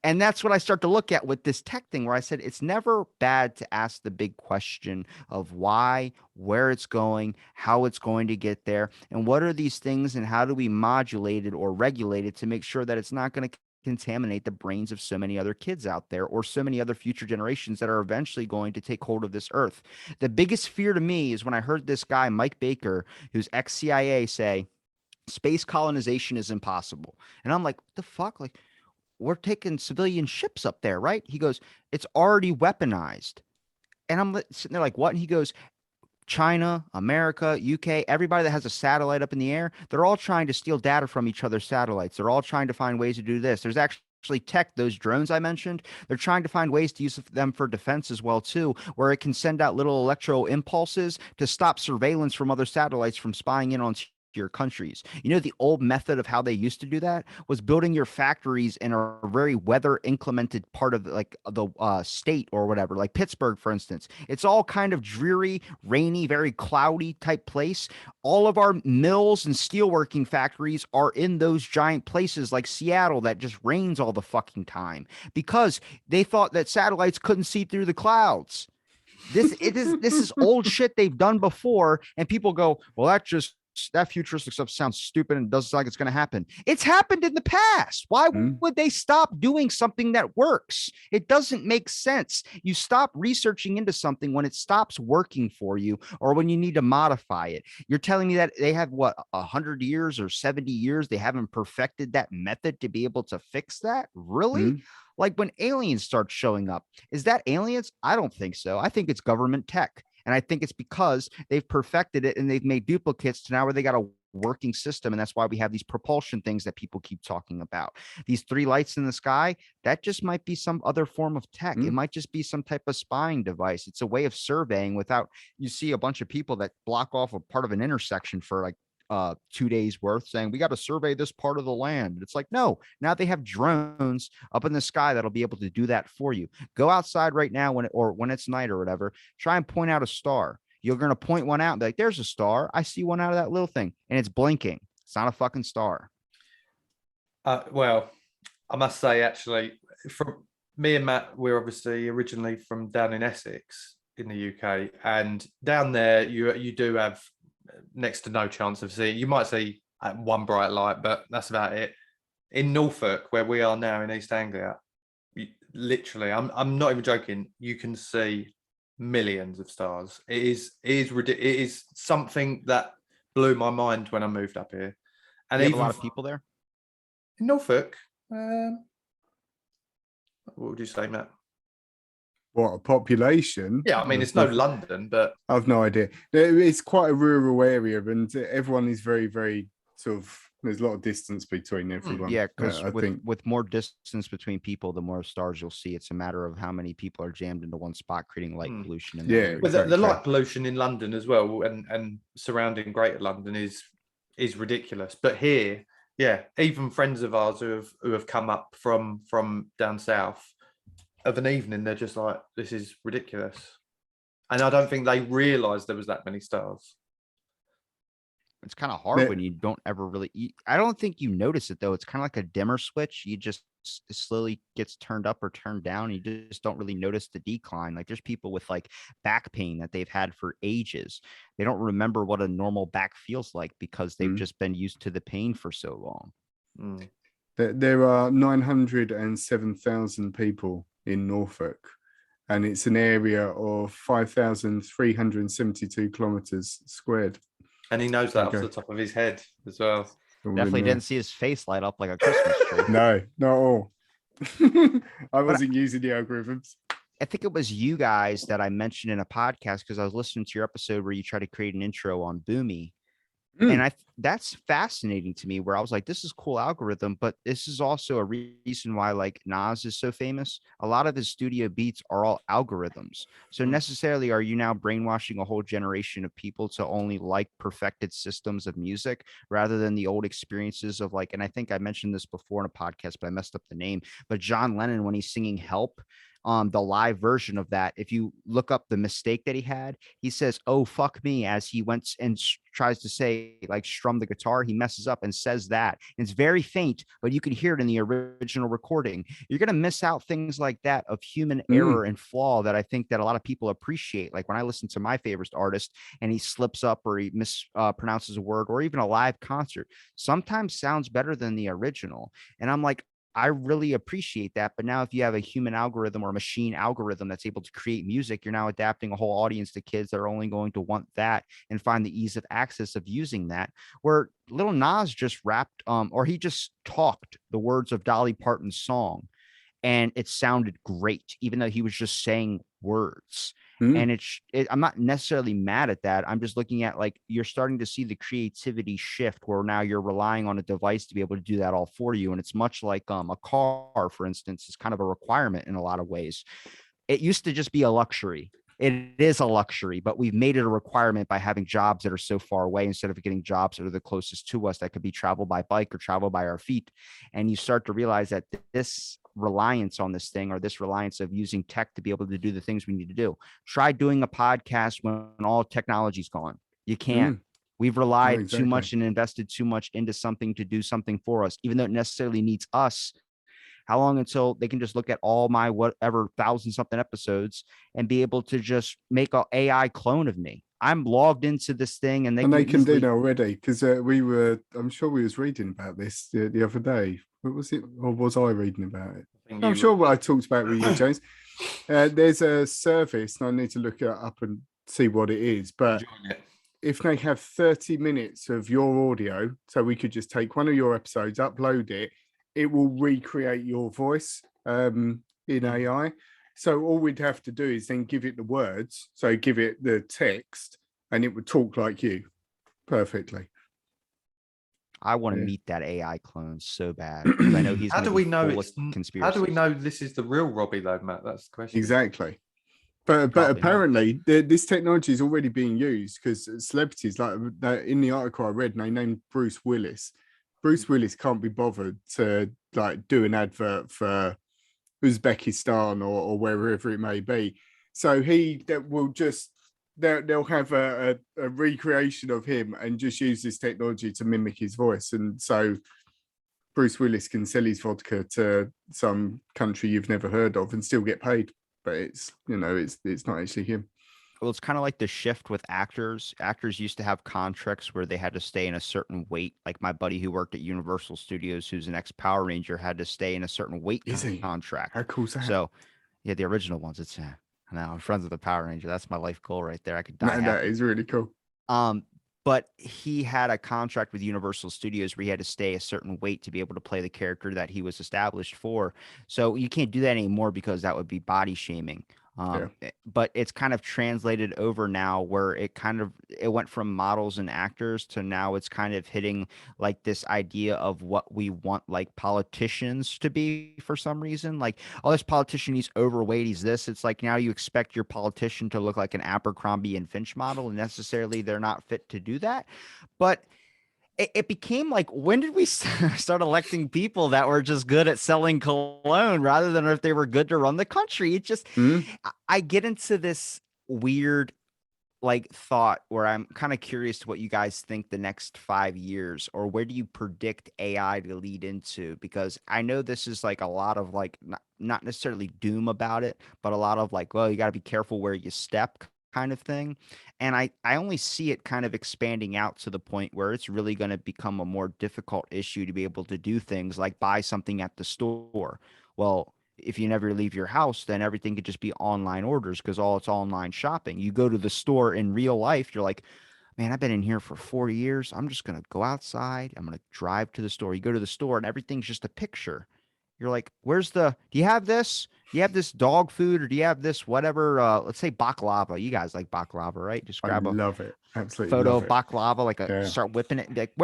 And that's what I start to look at with this tech thing, where I said it's never bad to ask the big question of why, where it's going, how it's going to get there, and what are these things and how do we modulate it or regulate it to make sure that it's not going to contaminate the brains of so many other kids out there or so many other future generations that are eventually going to take hold of this earth. The biggest fear to me is when I heard this guy, Mike Baker, who's ex-CIA, say, space colonization is impossible. And I'm like, what the fuck? Like, we're taking civilian ships up there, right? He goes, it's already weaponized. And I'm sitting there like, what? And he goes, China, America, UK, everybody that has a satellite up in the air, they're all trying to steal data from each other's satellites. They're all trying to find ways to do this. There's actually tech, those drones I mentioned, they're trying to find ways to use them for defense as well too, where it can send out little electro impulses to stop surveillance from other satellites from spying in on your countries. You know, the old method of how they used to do that was building your factories in a very weather inclemented part of like the state or whatever, like Pittsburgh, for instance. It's all kind of dreary, rainy, very cloudy type place. All of our mills and steelworking factories are in those giant places like Seattle that just rains all the fucking time because they thought that satellites couldn't see through the clouds. This is old shit they've done before, and people go, well, that futuristic stuff sounds stupid and doesn't like it's going to happen. It's happened in the past. Why would they stop doing something that works? It doesn't make sense. You stop researching into something when it stops working for you or when you need to modify it. You're telling me that they have 100 years or 70 years, they haven't perfected that method to be able to fix that? Really? Like when aliens start showing up, is that aliens? I don't think so. I think it's government tech. And I think it's because they've perfected it and they've made duplicates to now where they got a working system. And that's why we have these propulsion things that people keep talking about. These 3 lights in the sky, that just might be some other form of tech. It might just be some type of spying device. It's a way of surveying without, you see a bunch of people that block off a part of an intersection for like 2 days worth saying we got to survey this part of the land. It's like, no, now they have drones up in the sky that'll be able to do that for you. Go outside right now when it's night or whatever, try and point out a star. You're going to point one out and be like, there's a star. I see one out of that little thing and it's blinking. It's not a fucking star. Well, I must say, actually, from me and Matt, we're obviously originally from down in Essex in the UK, and down there you do have next to no chance of seeing. You might see one bright light, but that's about it. in Norfolk, where we are now in East Anglia, literally, I'm not even joking. You can see millions of stars. It is ridiculous. It is something that blew my mind when I moved up here. And You have a even lot of people there. in Norfolk, what would you say, Matt? What, a population? Yeah, I mean, it's no London, but I've no idea. It's quite a rural area, and everyone is very, very sort of. There's a lot of distance between everyone. Yeah, because I think. with more distance between people, the more stars you'll see. It's a matter of how many people are jammed into one spot, creating light pollution in that Yeah, area. But exactly. the light pollution in London as well, and surrounding Greater London is ridiculous. But here, yeah, even friends of ours who have come up from down south, of an evening, they're just like, this is ridiculous. And I don't think they realised there was that many stars. It's kind of hard when you don't ever really eat. I don't think you notice it though. It's kind of like a dimmer switch. You just it slowly gets turned up or turned down. You just don't really notice the decline. Like there's people with like back pain that they've had for ages. They don't remember what a normal back feels like because they've just been used to the pain for so long. There are 907,000 people in Norfolk, and it's an area of 5,372 kilometers squared. And he knows that off the top of his head as well. Definitely didn't see his face light up like a Christmas tree. No, not all. I wasn't using the algorithms. I think it was you guys that I mentioned in a podcast because I was listening to your episode where you try to create an intro on Boomy. And that's fascinating to me, where I was like, this is cool algorithm, but this is also a reason why like Nas is so famous. A lot of his studio beats are all algorithms. So necessarily, are you now brainwashing a whole generation of people to only like perfected systems of music rather than the old experiences of like, and I think I mentioned this before in a podcast, but I messed up the name, but John Lennon, when he's singing Help, the live version of that, if you look up the mistake that he had, he says, "Oh, fuck me," as he went and tries to say, like, strum the guitar. He messes up and says that. And it's very faint, but you can hear it in the original recording. You're going to miss out things like that of human error and flaw that I think that a lot of people appreciate. Like when I listen to my favorite artist and he slips up or he mispronounces a word, or even a live concert, sometimes sounds better than the original. And I'm like, I really appreciate that. But now if you have a human algorithm or a machine algorithm that's able to create music, you're now adapting a whole audience to kids that are only going to want that and find the ease of access of using that. Where Lil Nas just rapped, or he just talked the words of Dolly Parton's song, and it sounded great, even though he was just saying words. And I'm not necessarily mad at that. I'm just looking at like, you're starting to see the creativity shift where now you're relying on a device to be able to do that all for you. And it's much like a car, for instance, is kind of a requirement in a lot of ways. It used to just be a luxury. It is a luxury, but we've made it a requirement by having jobs that are so far away instead of getting jobs that are the closest to us that could be travel by bike or travel by our feet. And you start to realize that this reliance on this thing, or this reliance of using tech to be able to do the things we need to do. Try doing a podcast when all technology's gone. You can't. We've relied too much and invested too much into something to do something for us, even though it necessarily needs us. How long until they can just look at all my whatever 1,000-something episodes and be able to just make an AI clone of me? I'm logged into this thing and they can do that already, because I'm sure we was reading about this the other day. What was it? Or was I reading about it? I'm sure what I talked about with you, James. There's a service, and I need to look it up and see what it is. But if they have 30 minutes of your audio, so we could just take one of your episodes, upload it, it will recreate your voice in AI. So all we'd have to do is then give it the words, so give it the text, and it would talk like you perfectly. I want to meet that AI clone so bad because I know he's. How do we know it's conspiracy? How do we know this is the real Robbie though, Matt? That's the question. Exactly. But apparently this technology is already being used, because celebrities, like in the article I read, they named Bruce Willis. Bruce Willis can't be bothered to like do an advert for Uzbekistan or wherever it may be. So they'll have a recreation of him and just use this technology to mimic his voice. And so Bruce Willis can sell his vodka to some country you've never heard of and still get paid. But it's not actually him. Well, it's kind of like the shift with actors. Actors used to have contracts where they had to stay in a certain weight. Like my buddy who worked at Universal Studios, who's an ex-Power Ranger, had to stay in a certain weight Is he? contract. How cool's that? So, yeah, the original ones. It's I know I'm friends with the Power Ranger. That's my life goal right there. I could die Man, that happy. is really cool. But he had a contract with Universal Studios where he had to stay a certain weight to be able to play the character that he was established for. So you can't do that anymore because that would be body shaming. Yeah. But it's kind of translated over now where it went from models and actors to now it's kind of hitting like this idea of what we want like politicians to be for some reason. Like, oh, this politician, he's overweight, he's this. It's like now you expect your politician to look like an Abercrombie and Finch model, and necessarily they're not fit to do that. But it became like, when did we start electing people that were just good at selling cologne rather than if they were good to run the country? It just, I get into this weird like thought where I'm kind of curious to what you guys think the next 5 years, or where do you predict AI to lead into? Because I know this is like a lot of like, not necessarily doom about it, but a lot of like, well, you got to be careful where you step kind of thing. And I only see it kind of expanding out to the point where it's really going to become a more difficult issue to be able to do things like buy something at the store. Well, if you never leave your house, then everything could just be online orders because all it's online shopping. You go to the store in real life, you're like, man, I've been in here for 4 years. I'm just going to go outside. I'm going to drive to the store. You go to the store and everything's just a picture. You're like, do you have this? Do you have this dog food or do you have this whatever? Let's say baklava. You guys like baklava, right? Just I grab a love it. Absolutely photo love of it. baklava, like Yeah. start whipping it and be like,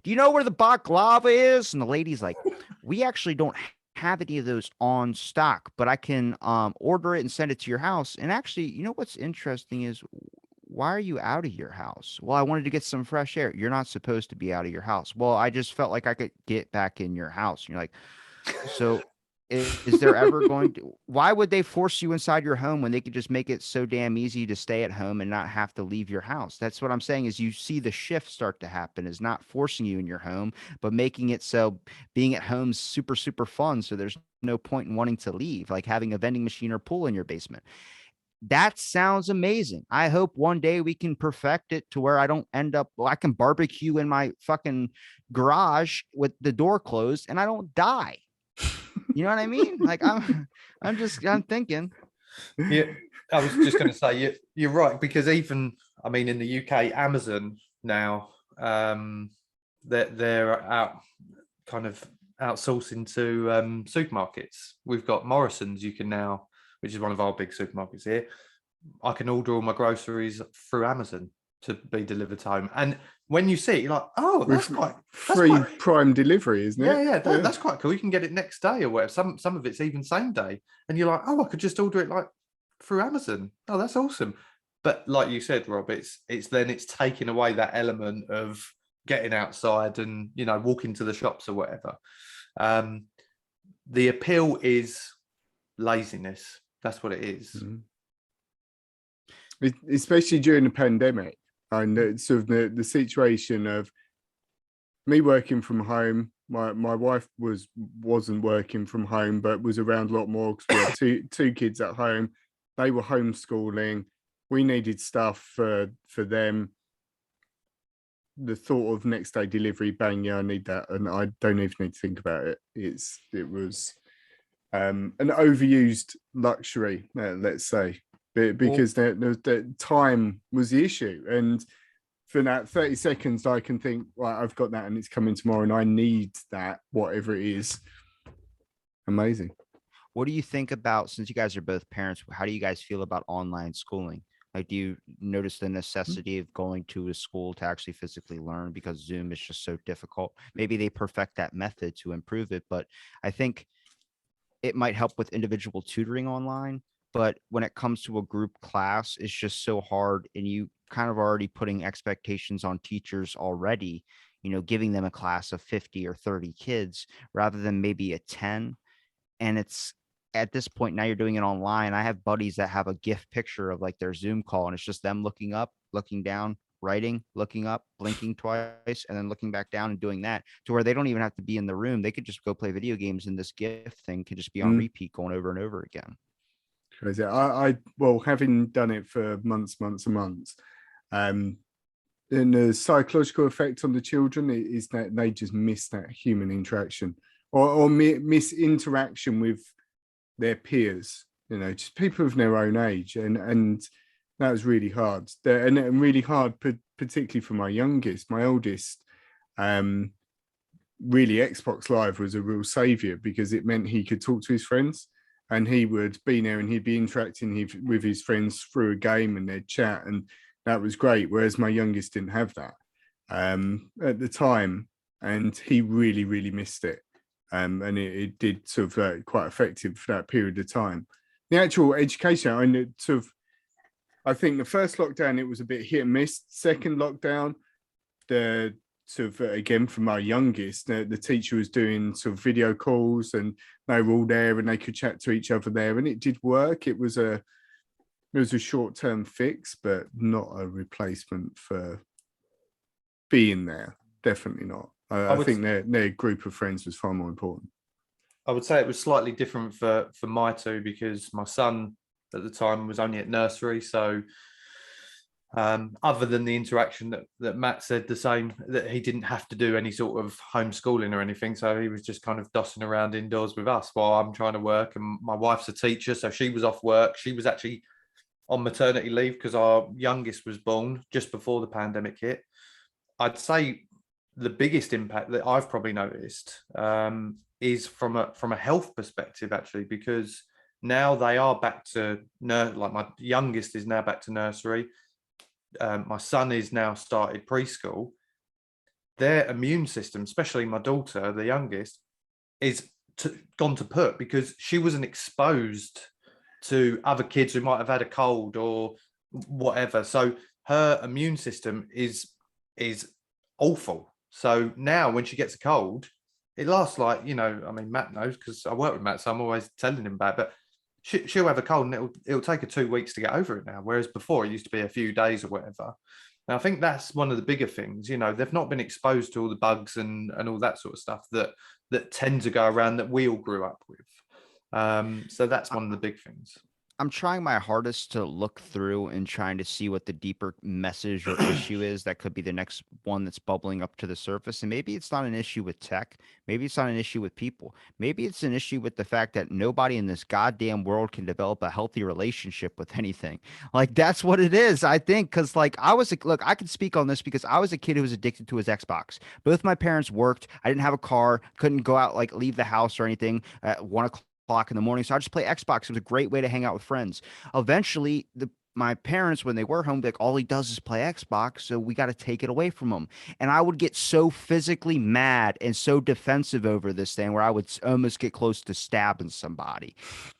do you know where the baklava is? And the lady's like, we actually don't have any of those on stock, but I can order it and send it to your house. And actually, you know what's interesting is, why are you out of your house? Well, I wanted to get some fresh air. You're not supposed to be out of your house. Well, I just felt like I could get back in your house. And you're like, so is there ever going to, why would they force you inside your home when they could just make it so damn easy to stay at home and not have to leave your house? That's what I'm saying, is you see the shift start to happen, is not forcing you in your home, but making it so being at home is super, super fun. So there's no point in wanting to leave, like having a vending machine or pool in your basement. That sounds amazing. I hope one day we can perfect it to where I don't end up, well, I can barbecue in my fucking garage with the door closed and I don't die. You know what I mean? Like I'm thinking. Yeah, I was just going to say you're right, because even, I mean, in the UK, Amazon now, they're out kind of outsourcing to supermarkets. We've got Morrison's. You can now, which is one of our big supermarkets here, I can order all my groceries through Amazon to be delivered home. And when you see it, you're like, oh, that's With quite free Prime delivery, isn't it? yeah, that's quite cool. You can get it next day or whatever. Some of it's even same day, and you're like, oh, I could just order it like through Amazon. Oh, that's awesome. But like you said, Rob, it's taking away that element of getting outside and walking to the shops or whatever. The appeal is laziness. That's what it is. Mhm. Especially during the pandemic, and sort of the situation of me working from home. My wife wasn't working from home, but was around a lot more because we had two kids at home. They were homeschooling. We needed stuff for them. The thought of next day delivery, bang, yeah, I need that, and I don't even need to think about it. It was an overused luxury, let's say, because the time was the issue, and for that 30 seconds, I can think, right, I've got that, and it's coming tomorrow, and I need that, whatever it is. Amazing. What do you think about, since you guys are both parents, how do you guys feel about online schooling? Like, do you notice the necessity of going to a school to actually physically learn because Zoom is just so difficult? Maybe they perfect that method to improve it, but I think it might help with individual tutoring online. But when it comes to a group class, it's just so hard. And you kind of already putting expectations on teachers already, giving them a class of 50 or 30 kids rather than maybe a 10. And it's at this point now you're doing it online. I have buddies that have a GIF picture of like their Zoom call, and it's just them looking up, looking down, writing, looking up, blinking twice, and then looking back down and doing that, to where they don't even have to be in the room. They could just go play video games, and this GIF thing could just be on repeat going over and over again. Crazy. Well, having done it for months and months, and the psychological effect on the children is that they just miss that human interaction, or miss interaction with their peers. Just people of their own age, and that was really hard. And really hard, particularly for my youngest, my oldest. Really, Xbox Live was a real savior because it meant he could talk to his friends, and he would be there and he'd be interacting with his friends through a game, and they'd chat, and that was great. Whereas my youngest didn't have that at the time, and he really missed it. And it did sort of quite effective for that period of time. The actual education, I think the first lockdown, it was a bit hit and miss. Second lockdown, the sort of again for my youngest, the teacher was doing sort of video calls, and they were all there and they could chat to each other there, and it did work. It was a short-term fix, but not a replacement for being there. Definitely not. I think their group of friends was far more important. I would say it was slightly different for my two, because my son at the time was only at nursery. So other than the interaction that Matt said, the same, that he didn't have to do any sort of homeschooling or anything. So he was just kind of dossing around indoors with us while I'm trying to work. And my wife's a teacher, so she was off work. She was actually on maternity leave because our youngest was born just before the pandemic hit. I'd say the biggest impact that I've probably noticed is from a health perspective, actually, because now they are back to like my youngest is now back to nursery. My son is now started preschool. Their immune system, especially my daughter, the youngest, is gone to put, because she wasn't exposed to other kids who might have had a cold or whatever. So her immune system is awful. So now when she gets a cold, it lasts like, I mean, Matt knows because I work with Matt, so I'm always telling him about it, but she'll have a cold and it'll take her 2 weeks to get over it now. Whereas before it used to be a few days or whatever. Now, I think that's one of the bigger things, they've not been exposed to all the bugs and all that sort of stuff that tend to go around that we all grew up with. So that's one of the big things. I'm trying my hardest to look through and trying to see what the deeper message or issue is that could be the next one that's bubbling up to the surface. And maybe it's not an issue with tech. Maybe it's not an issue with people. Maybe it's an issue with the fact that nobody in this goddamn world can develop a healthy relationship with anything. Like, that's what it is, I think. Because, like, look, I can speak on this because I was a kid who was addicted to his Xbox. Both my parents worked. I didn't have a car, couldn't go out, like, leave the house or anything at 1 o'clock in the morning. So I just play Xbox. It was a great way to hang out with friends. Eventually, my parents, when they were home, like, all he does is play Xbox, so we got to take it away from him. And I would get so physically mad and so defensive over this thing where I would almost get close to stabbing somebody.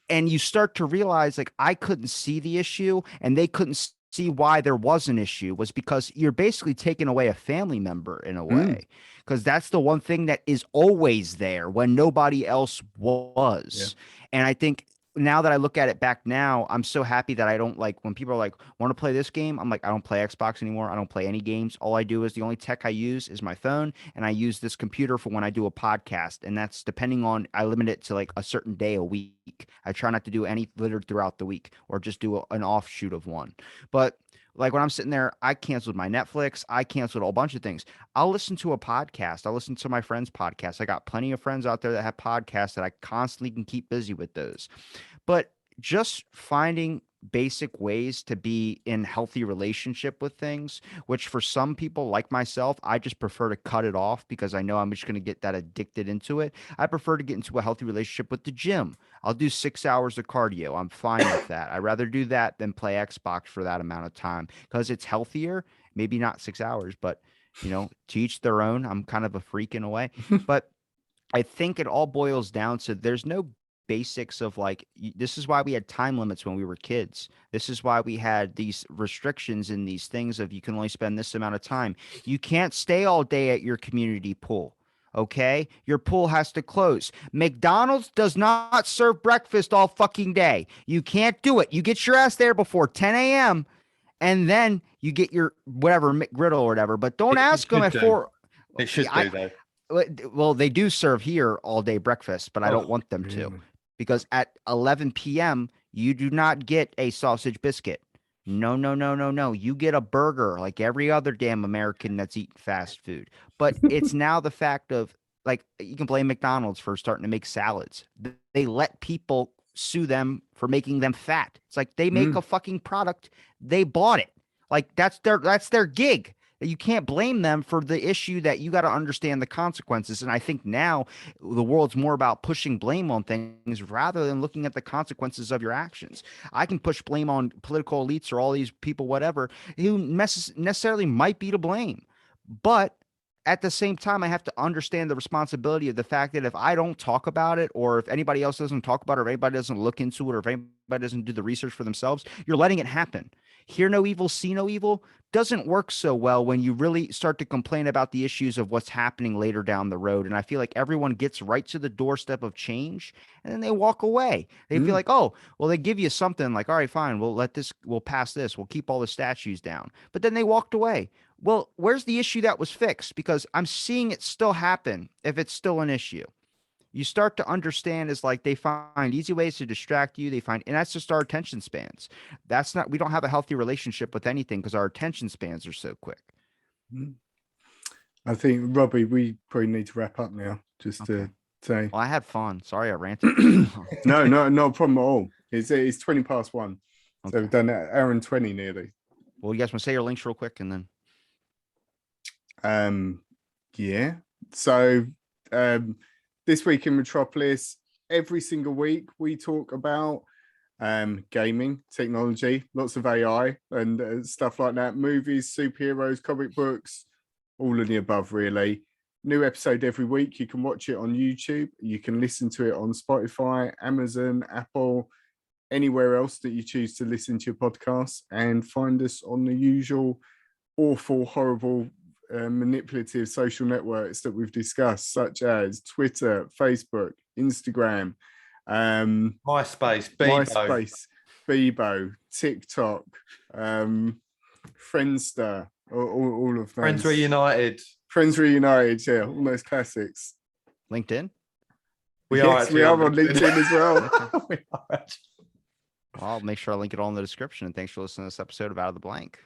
And you start to realize, like, I couldn't see the issue and they couldn't see why there was an issue, was because you're basically taking away a family member in a way, because that's the one thing that is always there when nobody else was. And I think now that I look at it back now, I'm so happy that I don't, like, when people are like, want to play this game? I'm like, I don't play Xbox anymore. I don't play any games. All I do is the only tech I use is my phone, and I use this computer for when I do a podcast. And that's depending on, I limit it to like a certain day a week. I try not to do any littered throughout the week, or just do an offshoot of one. But like when I'm sitting there, I canceled my Netflix. I canceled a whole bunch of things. I'll listen to a podcast. I'll listen to my friend's podcast. I got plenty of friends out there that have podcasts that I constantly can keep busy with those. But just finding basic ways to be in healthy relationship with things, which for some people like myself, I just prefer to cut it off because I know I'm just going to get that addicted into it. I prefer to get into a healthy relationship with the gym. I'll do 6 hours of cardio. I'm fine with that. I'd rather do that than play Xbox for that amount of time because it's healthier. Maybe not 6 hours, but to each their own. I'm kind of a freak in a way, but I think it all boils down to there's no basics of like, this is why we had time limits when we were kids. This is why we had these restrictions and these things of you can only spend this amount of time. You can't stay all day at your community pool. Okay, your pool has to close. McDonald's does not serve breakfast all fucking day. You can't do it. You get your ass there before 10 a.m. and then you get your whatever McGriddle or whatever. But don't ask them at 4. It should do though. Well, they do serve here all day breakfast, but I don't want them to, because at 11 p.m. You do not get a sausage biscuit. No, no, no, no, no. You get a burger like every other damn American that's eating fast food. But it's now the fact of, like, you can blame McDonald's for starting to make salads. They let people sue them for making them fat. It's like they make a fucking product. They bought it. Like that's their gig. You can't blame them for the issue. That you got to understand the consequences. And I think now the world's more about pushing blame on things rather than looking at the consequences of your actions. I can push blame on political elites or all these people, whatever, who necessarily might be to blame. But at the same time, I have to understand the responsibility of the fact that if I don't talk about it, or if anybody else doesn't talk about it, or if anybody doesn't look into it, or if anybody doesn't do the research for themselves, you're letting it happen. Hear no evil, see no evil doesn't work so well when you really start to complain about the issues of what's happening later down the road. And I feel like everyone gets right to the doorstep of change and then they walk away. They feel like, oh, well, they give you something like, all right, fine, we'll pass this, we'll keep all the statues down. But then they walked away. Well, where's the issue that was fixed? Because I'm seeing it still happen if it's still an issue. You start to understand is like they find easy ways to distract you. And that's just our attention spans. We don't have a healthy relationship with anything because our attention spans are so quick. I think, Robbie, we probably need to wrap up now, just to say. Well, I had fun. Sorry I ranted. No, not a problem at all. It's 20 past 1. Okay. So we've done an hour and 20 nearly. Well, you guys want to say your links real quick and then. Yeah. So this week in Metropolis, every single week we talk about gaming, technology, lots of AI and stuff like that, movies, superheroes, comic books, all of the above, really. New episode every week. You can watch it on YouTube. You can listen to it on Spotify, Amazon, Apple, anywhere else that you choose to listen to your podcasts, and find us on the usual awful, horrible, manipulative social networks that we've discussed, such as Twitter, Facebook, Instagram, MySpace, Bebo, TikTok, Friendster, all of those. Friends Reunited, yeah, all those classics. LinkedIn. We are on LinkedIn as well. We are actually. Well, I'll make sure I link it all in the description. And thanks for listening to this episode of Out of the Blank.